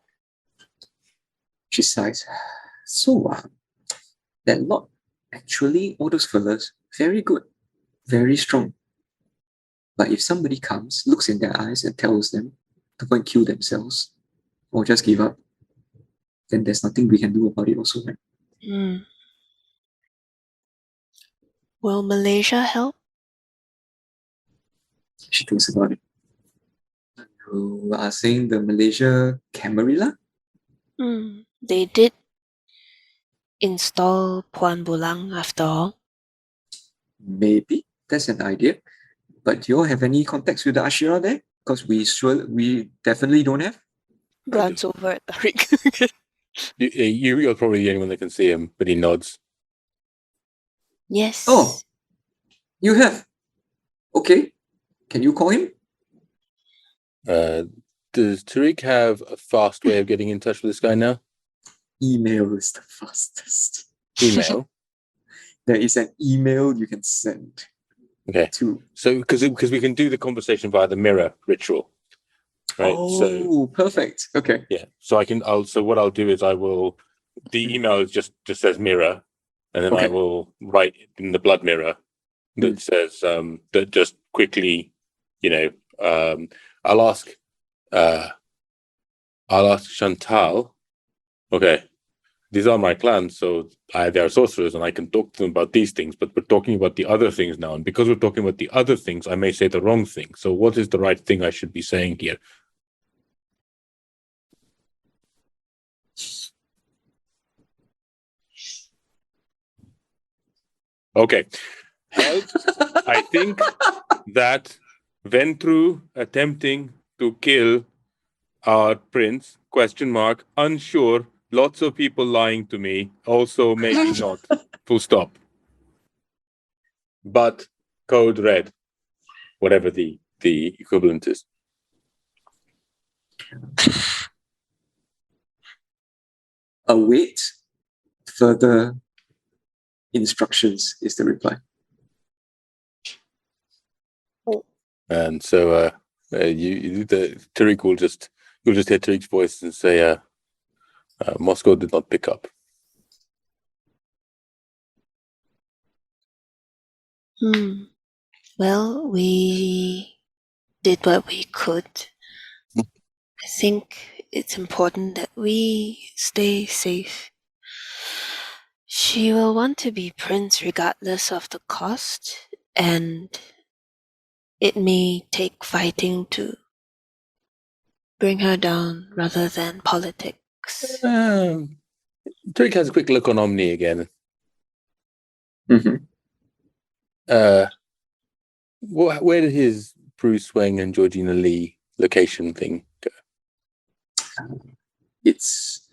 She sighs. So, that lot, actually, all those fellas, very good, very strong. But if somebody comes, looks in their eyes and tells them to go and kill themselves or just give up, then there's nothing we can do about it also, right? Will Malaysia help? She thinks about it. You are saying the Malaysia Camarilla? They did install Puan Bulang after all. Maybe. That's an idea. But do you all have any contacts with the Ashira there? Because we definitely don't have. Glance over at Tariq. You're probably the only one that can see him, but he nods. Yes. Oh, you have. Okay. Can you call him? Does Tariq have a fast way of getting in touch with this guy now? Email is the fastest. Email? There is an email you can send. Okay. to. So because we can do the conversation via the mirror ritual, right? Oh, perfect. Okay. Yeah. So what I'll do is the email just says mirror, and then I Okay. will write in the blood mirror that says that just quickly, I'll ask Chantal. Okay, these are my clans, so they are sorcerers, and I can talk to them about these things. But we're talking about the other things now, and because we're talking about the other things, I may say the wrong thing. So, what is the right thing I should be saying here? Okay, help. I think that Ventru attempting to kill our prince, unsure, lots of people lying to me, also maybe not, full stop. But code red, whatever the equivalent is. Await further instructions is the reply. And so Tariq you'll just hear Tariq's voice and say, Moscow did not pick up. Well, we did what we could. I think it's important that we stay safe. She will want to be prince regardless of the cost, and it may take fighting to bring her down rather than politics. Tariq has a quick look on Omni again. Mm-hmm. Where did his Bruce Wayne and Georgina Lee location thing go? It's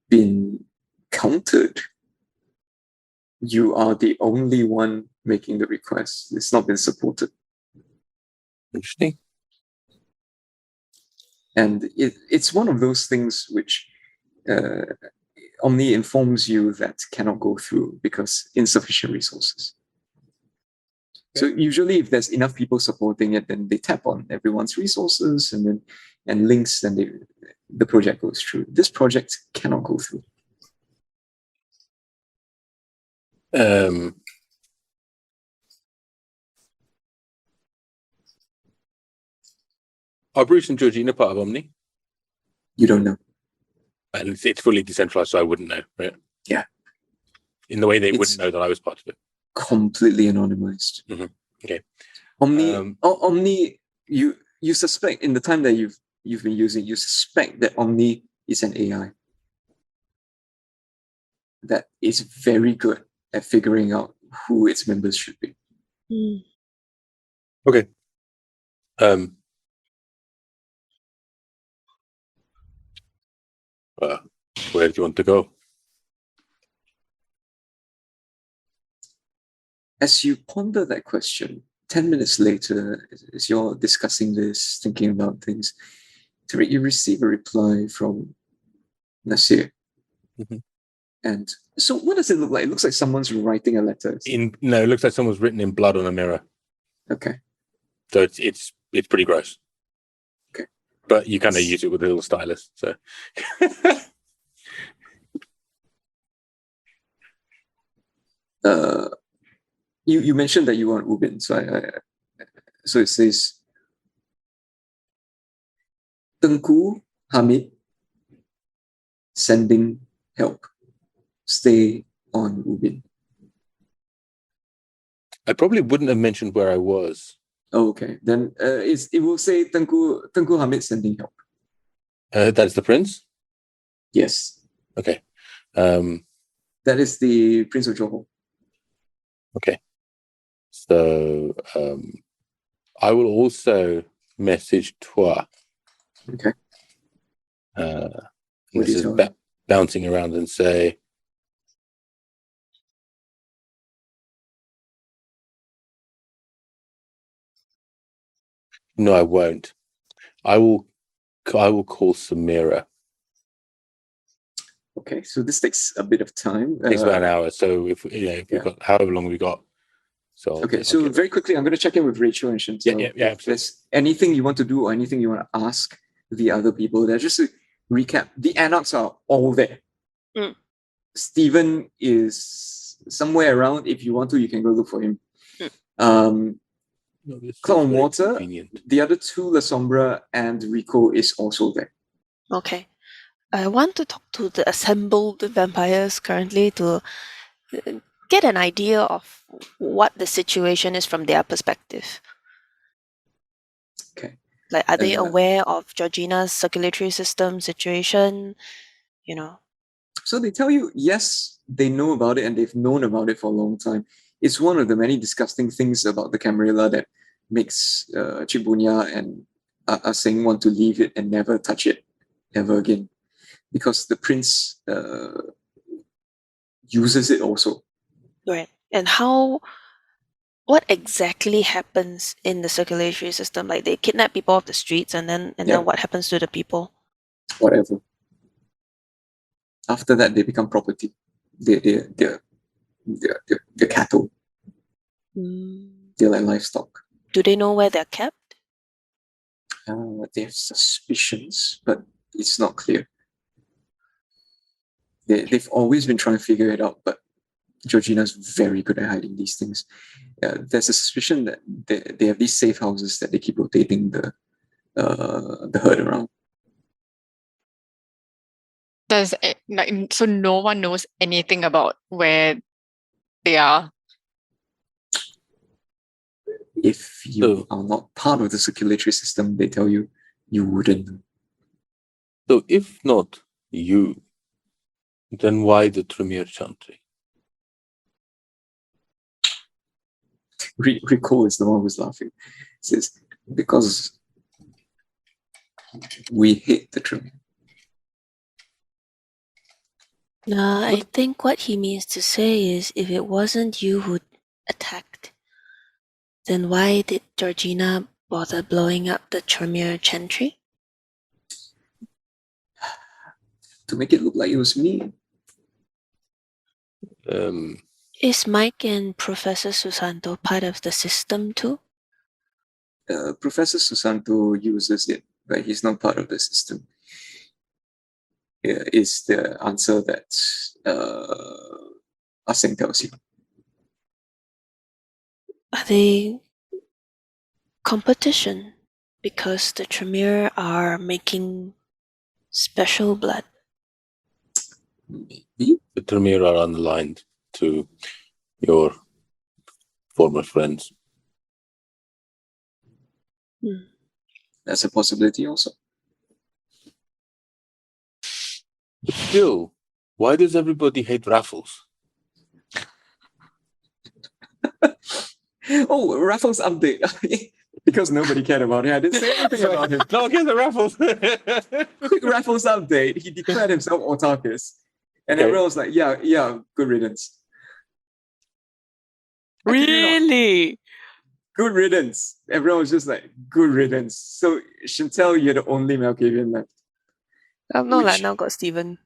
been countered. You are the only one making the request. It's not been supported. Interesting. And it's one of those things which Omni informs you that cannot go through because insufficient resources. So usually if there's enough people supporting it, then they tap on everyone's resources and links, and the project goes through. This project cannot go through. Are Bruce and Georgina part of Omni? You don't know. And it's fully decentralized, so I wouldn't know, right? Yeah. In the way they wouldn't know that I was part of it. Completely anonymized. Mm-hmm. Okay. Omni, you suspect in the time that you've been using, you suspect that Omni is an AI that is very good at figuring out who its members should be. Okay. Where do you want to go? As you ponder that question, 10 minutes later, as you're discussing this, thinking about things, Tariq, you receive a reply from Nasir. Mm-hmm. And so what does it look like? It looks like someone's writing a letter. No, it looks like someone's written in blood on a mirror. Okay. So it's pretty gross. Okay. But you kind of use it with a little stylus. So you mentioned that you want Ubin, so so it says Tengku Hamid sending help. Stay on Ubin. I probably wouldn't have mentioned where I was. Oh, okay. Then it will say Tengku Hamid sending help. That's the prince? Yes. Okay. That is the Prince of Johor. Okay. So I will also message Toi. Okay. This is bouncing around and say, no, I won't. I will call Samira. Okay, so this takes a bit of time. It takes about an hour. So if we've got however long we got. So Okay, so okay. very quickly, I'm going to check in with Rachel and Chantel. Yeah, If there's anything you want to do or anything you want to ask the other people there, just to recap, the anarchs are all there. Mm. Stephen is somewhere around. If you want to, you can go look for him. No, this Cloud is and very Water, convenient. the other two, La Sombra and Rico, is also there. Okay. I want to talk to the assembled vampires currently to get an idea of what the situation is from their perspective. Okay. Like, are they aware of Georgina's circulatory system situation? You know. So they tell you, yes, they know about it and they've known about it for a long time. It's one of the many disgusting things about the Camarilla that makes Chibunya and Asing want to leave it and never touch it ever again. Because the prince uses it also. Right. And what exactly happens in the circulatory system? Like, they kidnap people off the streets and then what happens to the people? Whatever. After that, they become property. They're cattle. They're like livestock. Do they know where they're kept? They have suspicions, but it's not clear. They've always been trying to figure it out, but Georgina's very good at hiding these things. There's a suspicion that they have these safe houses that they keep rotating the herd around. So no one knows anything about where they are? If you are not part of the circulatory system, they tell you wouldn't. So if not you, then why the Tremere Chantry? Rico is the one who's laughing. He says, because we hate the Tremere. No, I think what he means to say is, if it wasn't you who attacked, then why did Georgina bother blowing up the Tremere Gentry? To make it look like it was me. Is Mike and Professor Susanto part of the system too? Professor Susanto uses it, but he's not part of the system. Is the answer that Aseng tells you. Are they competition because the Tremere are making special blood? Maybe. The Tremere are unaligned to your former friends. That's a possibility also. But still, why does everybody hate Raffles? Oh, Raffles update. Because nobody cared about him. I didn't say anything about him. No, get the Raffles. Quick Raffles update. He declared himself autarkist. And everyone was like, yeah, good riddance. Really? Good riddance. Everyone was just like, good riddance. So, Chantel, you're the only Malkavian left. No, like now got Steven.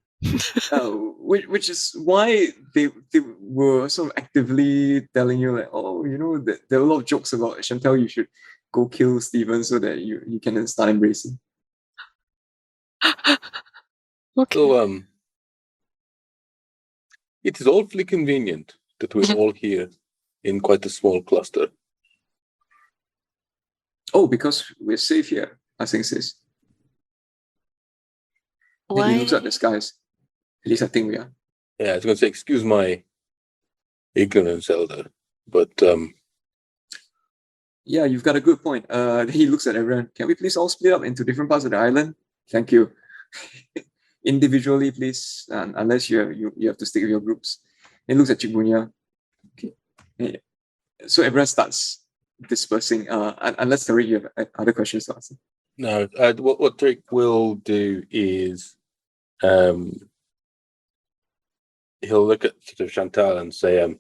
Which is why they were sort of actively telling you, like, oh, you know, there are a lot of jokes about Chantel, you should go kill Steven so that you can start embracing. Okay. So, it is awfully convenient that we're all here in quite a small cluster. Oh, because we're safe here, Asing says. Why? Then he looks at the skies. At least I think we are. Yeah, I was going to say, excuse my ignorance, Elder, but yeah, you've got a good point. He looks at everyone. Can we please all split up into different parts of the island? Thank you. Individually, please, unless you have to stick with your groups. He looks at Chibunya. Okay. Yeah. So everyone starts dispersing. Unless Tariq, you have other questions to ask. no. What Tariq will do is he'll look at sort of Chantal and say,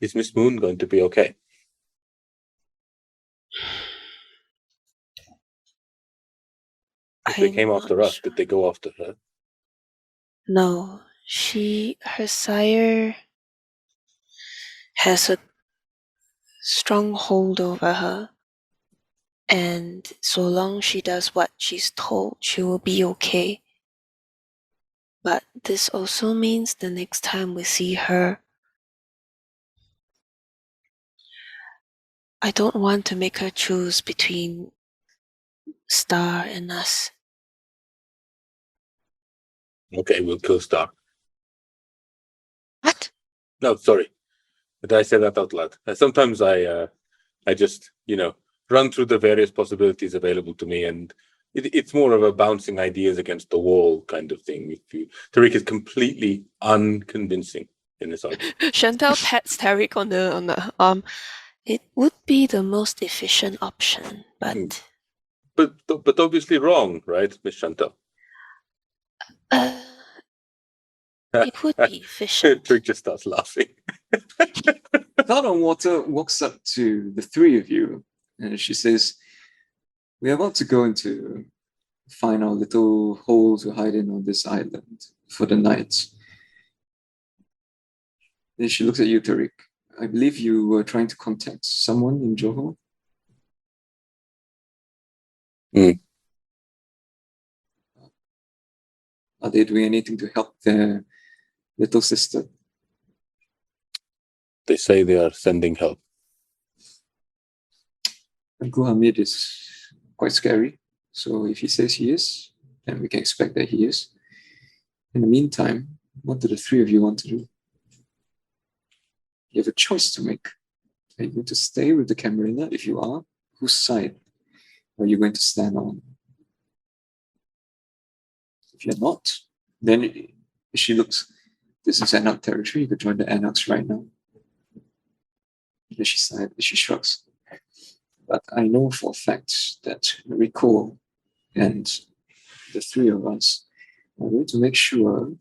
is Miss Moon going to be okay? If they came after us, did they go after her? No, her sire has a strong hold over her. And so long she does what she's told, she will be okay. But this also means the next time we see her, I don't want to make her choose between Star and us. Okay, we'll kill Star. What? No, sorry. Did I say that out loud? Sometimes I just, run through the various possibilities available to me, and it's more of a bouncing ideas against the wall kind of thing. Tariq is completely unconvincing in this argument. Chantal pats Tariq on the arm. It would be the most efficient option, but But obviously wrong, right, Miss Chantal? it would be efficient. Tariq just starts laughing. Cloud on Water walks up to the three of you and she says, "We're about to go into find our little hole to hide in on this island for the night." Then she looks at you, Tariq. "I believe you were trying to contact someone in Johor." Are they doing anything to help their little sister? They say they are sending help. Uncle Hamid is quite scary, so if he says he is, then we can expect that he is. In the meantime, what do the three of you want to do? You have a choice to make. Are you going to stay with the Camarilla? If you are, whose side are you going to stand on? If you're not, then she looks, this is Anarch territory, you could join the Anarchs right now. Then she shrugs. But I know for a fact that Rico and the three of us are going to make sure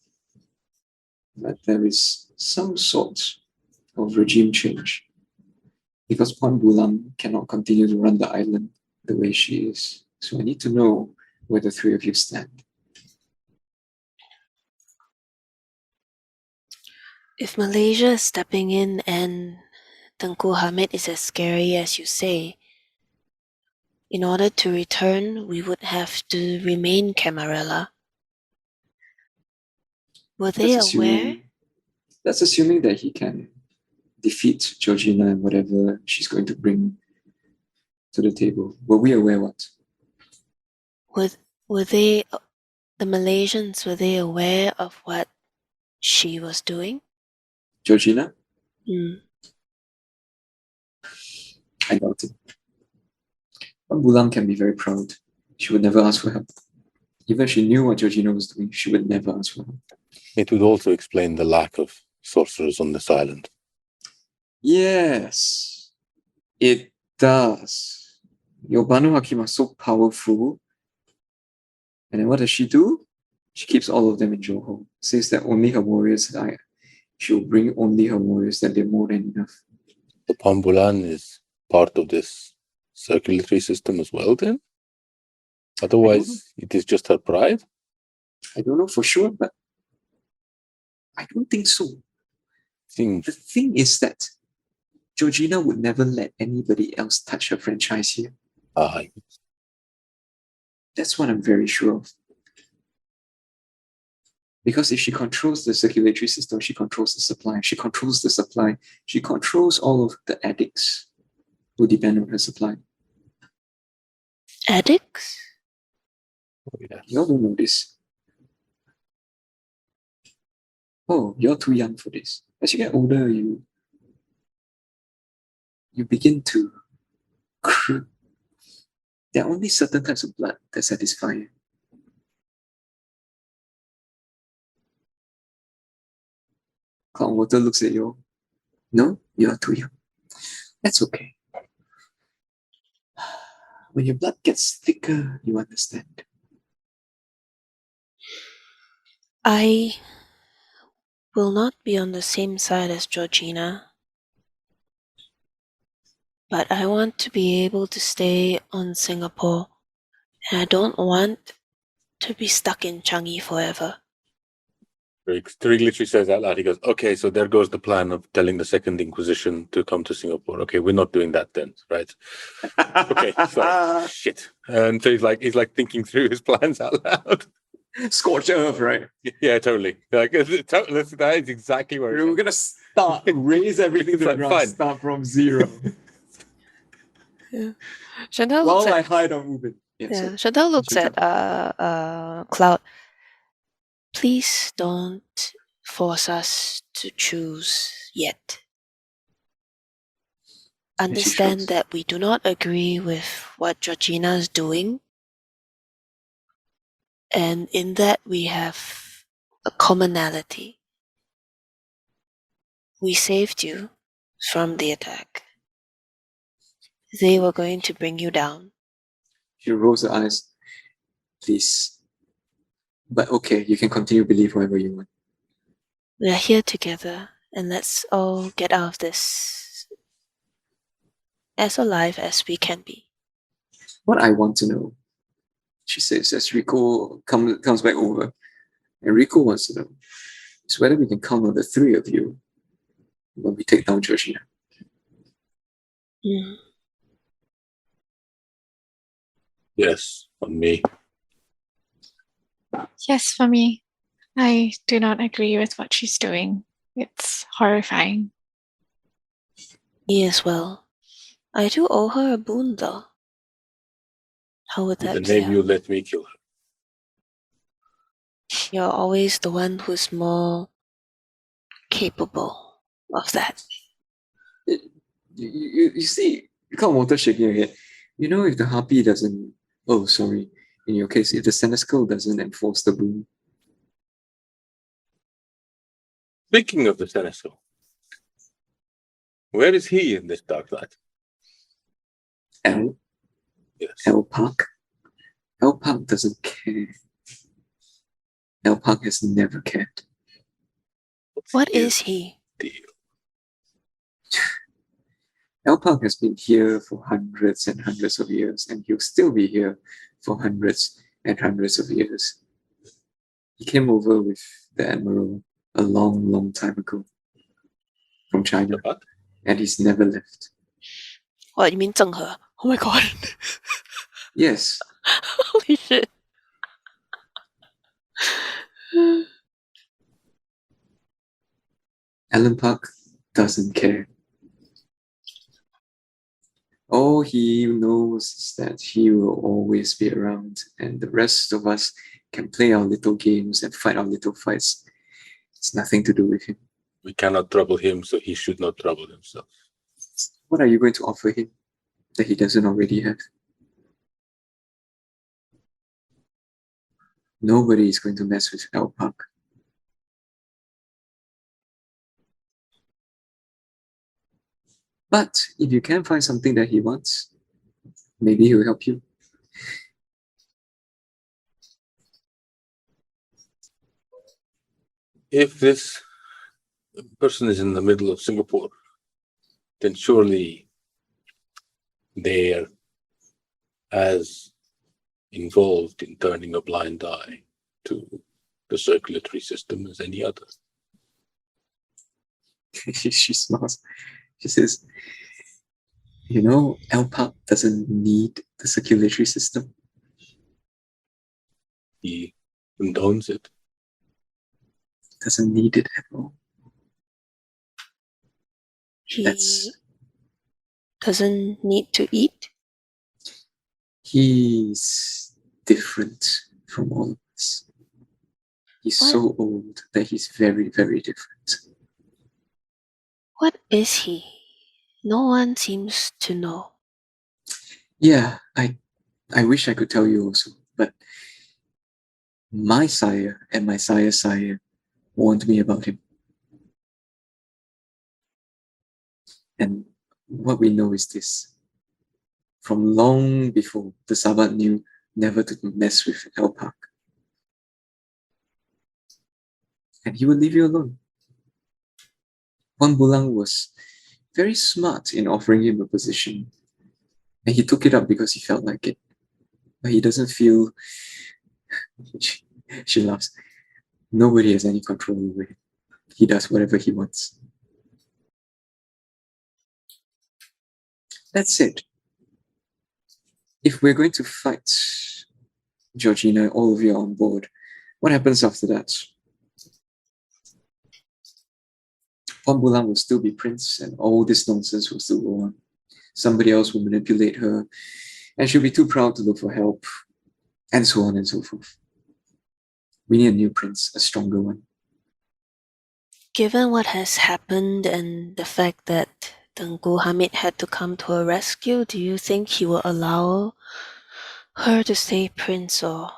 that there is some sort of regime change. Because Puan Bulam cannot continue to run the island the way she is. So I need to know where the three of you stand. If Malaysia is stepping in and Tengku Hamid is as scary as you say, in order to return, we would have to remain Camarilla. Were they aware? That's assuming that he can defeat Georgina and whatever she's going to bring to the table. Were we aware what? Were they, the Malaysians, were they aware of what she was doing? Georgina? I doubt it. But Bulam can be very proud. She would never ask for help. Even if she knew what Georgina was doing, she would never ask for help. It would also explain the lack of sorcerers on this island. Yes, it does. Your Banu Hakim are so powerful. And then what does she do? She keeps all of them in Johor. Says that only her warriors die. She'll bring only her warriors, that they're more than enough. The Pambulan is part of this circulatory system as well, then? Otherwise, it is just her pride? I don't know for sure, but I don't think so. The thing is that Georgina would never let anybody else touch her franchise here. That's what I'm very sure of. Because if she controls the circulatory system, she controls the supply. She controls the supply. She controls all of the addicts who depend on her supply. Addicts? Oh, yes. You all don't know this. Oh, you're too young for this. As you get older, you begin to there are only certain types of blood that satisfy you. Cloud Water looks at you. No, you are too young. That's okay. When your blood gets thicker, you understand. I will not be on the same side as Georgina. But I want to be able to stay on Singapore. And I don't want to be stuck in Changi forever. Tariq literally says out loud, he goes, okay, so there goes the plan of telling the Second Inquisition to come to Singapore. Okay, we're not doing that then, right? Okay, sorry. Shit. And so he's like thinking through his plans out loud. Scorched earth, right? Yeah, totally. Like that is exactly where We're gonna start, raise everything to the ground, Fine. start from zero. Chantal While looks I at hide on Ubin. yeah. Chantal looks at Cloud. Please don't force us to choose yet. Understand shrugs. that we do not agree with what Georgina's doing, and in that we have a commonality. We saved you from the attack. They were going to bring you down. She rolls her eyes. Please. But okay, you can continue to believe whatever you want. We are here together, and let's all get out of this as alive as we can be. What I want to know, she says as Rico comes back over, and Rico wants to know, is whether we can count on the three of you when we take down Georgina. Mm. Yes, on me. Yes, for me. I do not agree with what she's doing. It's horrifying. Me as well. I do owe her a boon, though. How would In that the play name you out? let me kill her. You're always the one who's more capable of that. You see, you can't water shaking your head. You know, if the harpy doesn't, oh, sorry, in your case, if the senescal doesn't enforce the boon, Speaking of the Seneschal, where is he in this dark night? L Yes. Park doesn't care. L Park has never cared. What his is he? deal? L Park has been here for hundreds and hundreds of years, and he'll still be here for hundreds and hundreds of years. He came over with the Admiral a long, long time ago from China, What? and he's never left. What, you mean Zheng He? Oh my god. Yes, Holy shit. Alan Park doesn't care. All he knows is that he will always be around, and the rest of us can play our little games and fight our little fights. It's nothing to do with him. We cannot trouble him, so he should not trouble himself. What are you going to offer him that he doesn't already have? Nobody is going to mess with L Park. But if you can find something that he wants, maybe he'll help you. If this person is in the middle of Singapore, then surely they're as involved in turning a blind eye to the circulatory system as any other. She smiles. She says, you know, L Park doesn't need the circulatory system. He condones it. Doesn't need it at all. He That's doesn't need to eat. He's different from all of us. He's What? so old that he's very, very different. What is he? No one seems to know. Yeah, I wish I could tell you also, but my sire and my sire's sire warned me about him. And what we know is this. From long before, the Sabat knew never to mess with L Park. And he would leave you alone. Wan Bulang was very smart in offering him a position. And he took it up because he felt like it. But he doesn't feel... She laughs. Nobody has any control over him. He does whatever he wants. That's it. If we're going to fight Georgina, all of you are on board, what happens after that? Pambulang will still be prince and all this nonsense will still go on. Somebody else will manipulate her and she'll be too proud to look for help and so on and so forth. We need a new prince, a stronger one. Given what has happened and the fact that Tengku Hamid had to come to her rescue, do you think he will allow her to stay prince or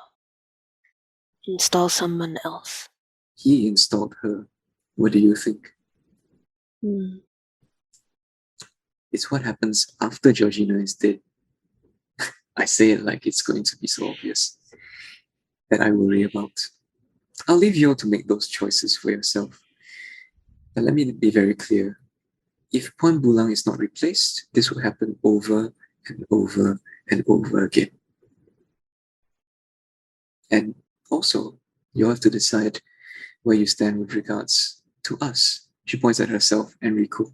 install someone else? He installed her. What do you think? It's what happens after Georgina is dead. I say it like it's going to be so obvious that I worry about. I'll leave you all to make those choices for yourself. But let me be very clear. If Puan Bulang is not replaced, this will happen over and over and over again. And also, you have to decide where you stand with regards to us. She points at herself and Rico.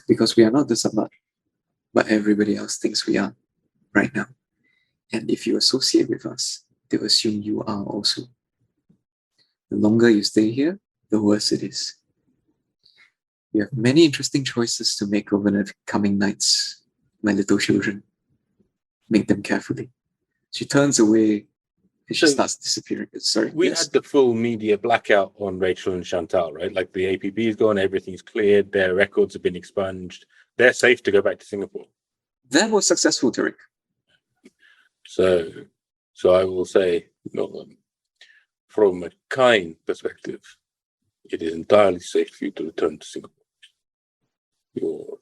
Because we are not the Sabbat, but everybody else thinks we are right now. And if you associate with us, they'll assume you are also. The longer you stay here, the worse it is. You have many interesting choices to make over the coming nights, my little children. Make them carefully. She turns away and she starts disappearing. Sorry. We had the full media blackout on Rachel and Chantal, right? Like the APB is gone, everything's cleared, their records have been expunged. They're safe to go back to Singapore. That was successful, Tariq. So I will say, from a kind perspective, it is entirely safe for you to return to Singapore. Your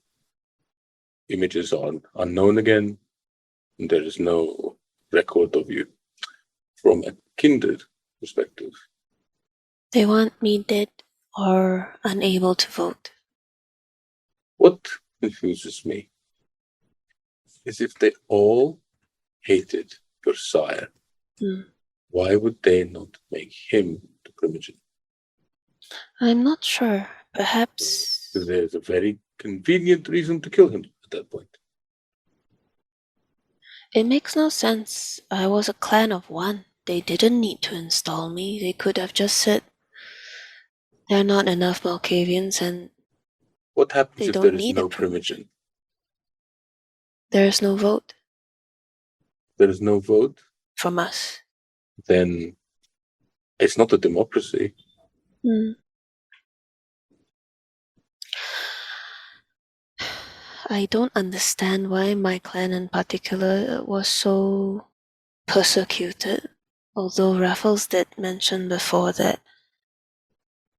images are unknown again. And there is no record of you. From a kindred perspective, They want me dead or unable to vote. what confuses me is if they all hated your sire, why would they not make him the primogen? I'm not sure. Perhaps There's a very convenient reason to kill him at that point. it makes no sense. I was a clan of one. They didn't need to install me. They could have just said there are not enough Malkavians and What happens they if don't there is need no a primogen? there is no vote There is no vote, from us. then it's not a democracy. I don't understand why my clan in particular was so persecuted. Although Raffles did mention before that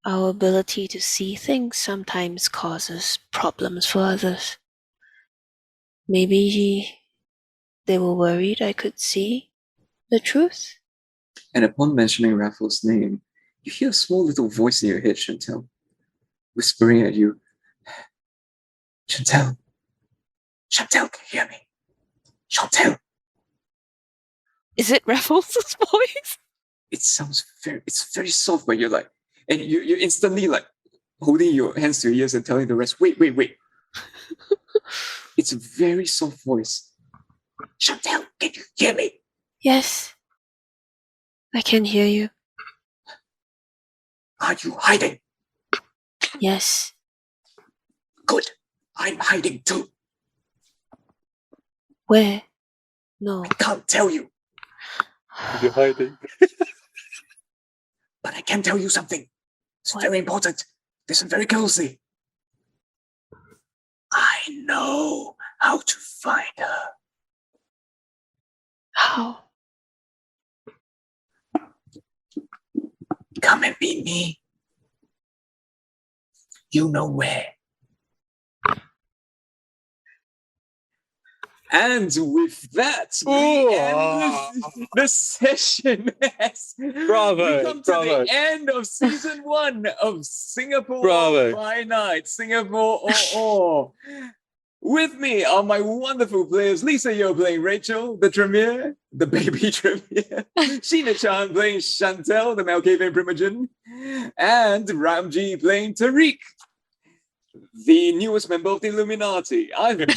our ability to see things sometimes causes problems for others. Maybe they were worried I could see the truth. And upon mentioning Raffles' name, you hear a small little voice in your head, Chantel, whispering at you, Chantel, can you hear me? Chantel. Is it Raffles' voice? It sounds it's very soft, but you're like, and you're instantly like holding your hands to your ears and telling the rest, wait. It's a very soft voice. Chantel, can you hear me? Yes, I can hear you. Are you hiding? Yes. Good. I'm hiding too. Where? No. I can't tell you, You're hiding. but I can tell you something. It's very important. Listen very closely. I know how to find her. How? Come and meet me. You know where. And with that, we end the session. Bravo, We come to bravo. the end of season 1 of Singapore Bravo. by Night. Singapore. With me are my wonderful players. Lisa, you're playing Rachel, the Tremere, the baby Tremere. Sheena Chan playing Chantel, the Malkavian Primogen. And Ramji playing Tariq, the newest member of the Illuminati. I'm your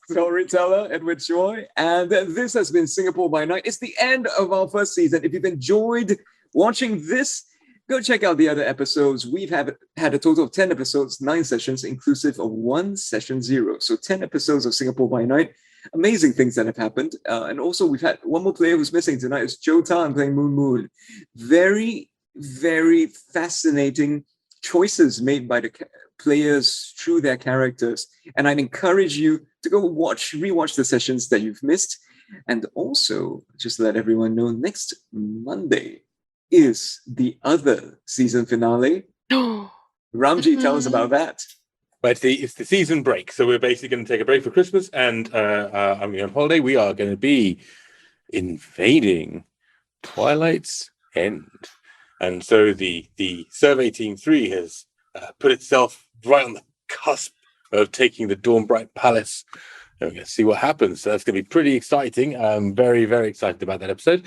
storyteller, Edward Choi, and this has been Singapore by Night. It's the end of our first season. If you've enjoyed watching this, go check out the other episodes. We've had a total of 10 episodes, 9 sessions, inclusive of 1 session 0. So 10 episodes of Singapore by Night. Amazing things that have happened. And also we've had one more player who's missing tonight. It's Joe Tan playing Moon Moon. Very, very fascinating choices made by the players through their characters. And I'd encourage you to go rewatch the sessions that you've missed. And also just let everyone know next Monday is the other season finale. Ramji, tell us about that. But it's the season break, so we're basically going to take a break for Christmas, and I'm going on holiday. We are going to be invading Twilight's End, and so the Survey Team 3 has put itself right on the cusp of taking the Dawnbright Palace. And we're going to see what happens. So that's going to be pretty exciting. I'm very, very excited about that episode.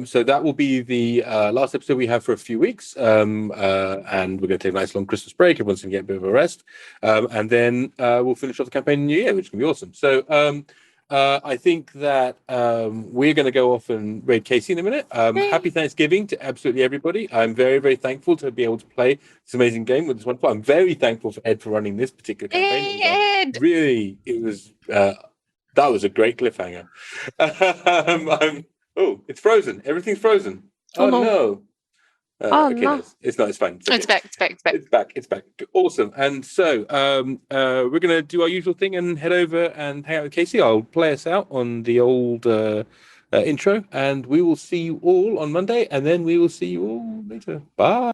So that will be the last episode we have for a few weeks. And we're going to take a nice long Christmas break. Everyone's going to get a bit of a rest. And then we'll finish off the campaign in the new year, which is going to be awesome. So I think that we're going to go off and raid Casey in a minute. Happy Thanksgiving to absolutely everybody. I'm very, very thankful to be able to play this amazing game with this wonderful. I'm very thankful for Ed for running this particular campaign. Ed! Really, it was that was a great cliffhanger. It's frozen. Everything's frozen. Oh no. Okay, no. It's not. It's fine. It's, okay. It's back. Awesome. And so we're going to do our usual thing and head over and hang out with Casey. I'll play us out on the old intro, and we will see you all on Monday, and then we will see you all later. Bye.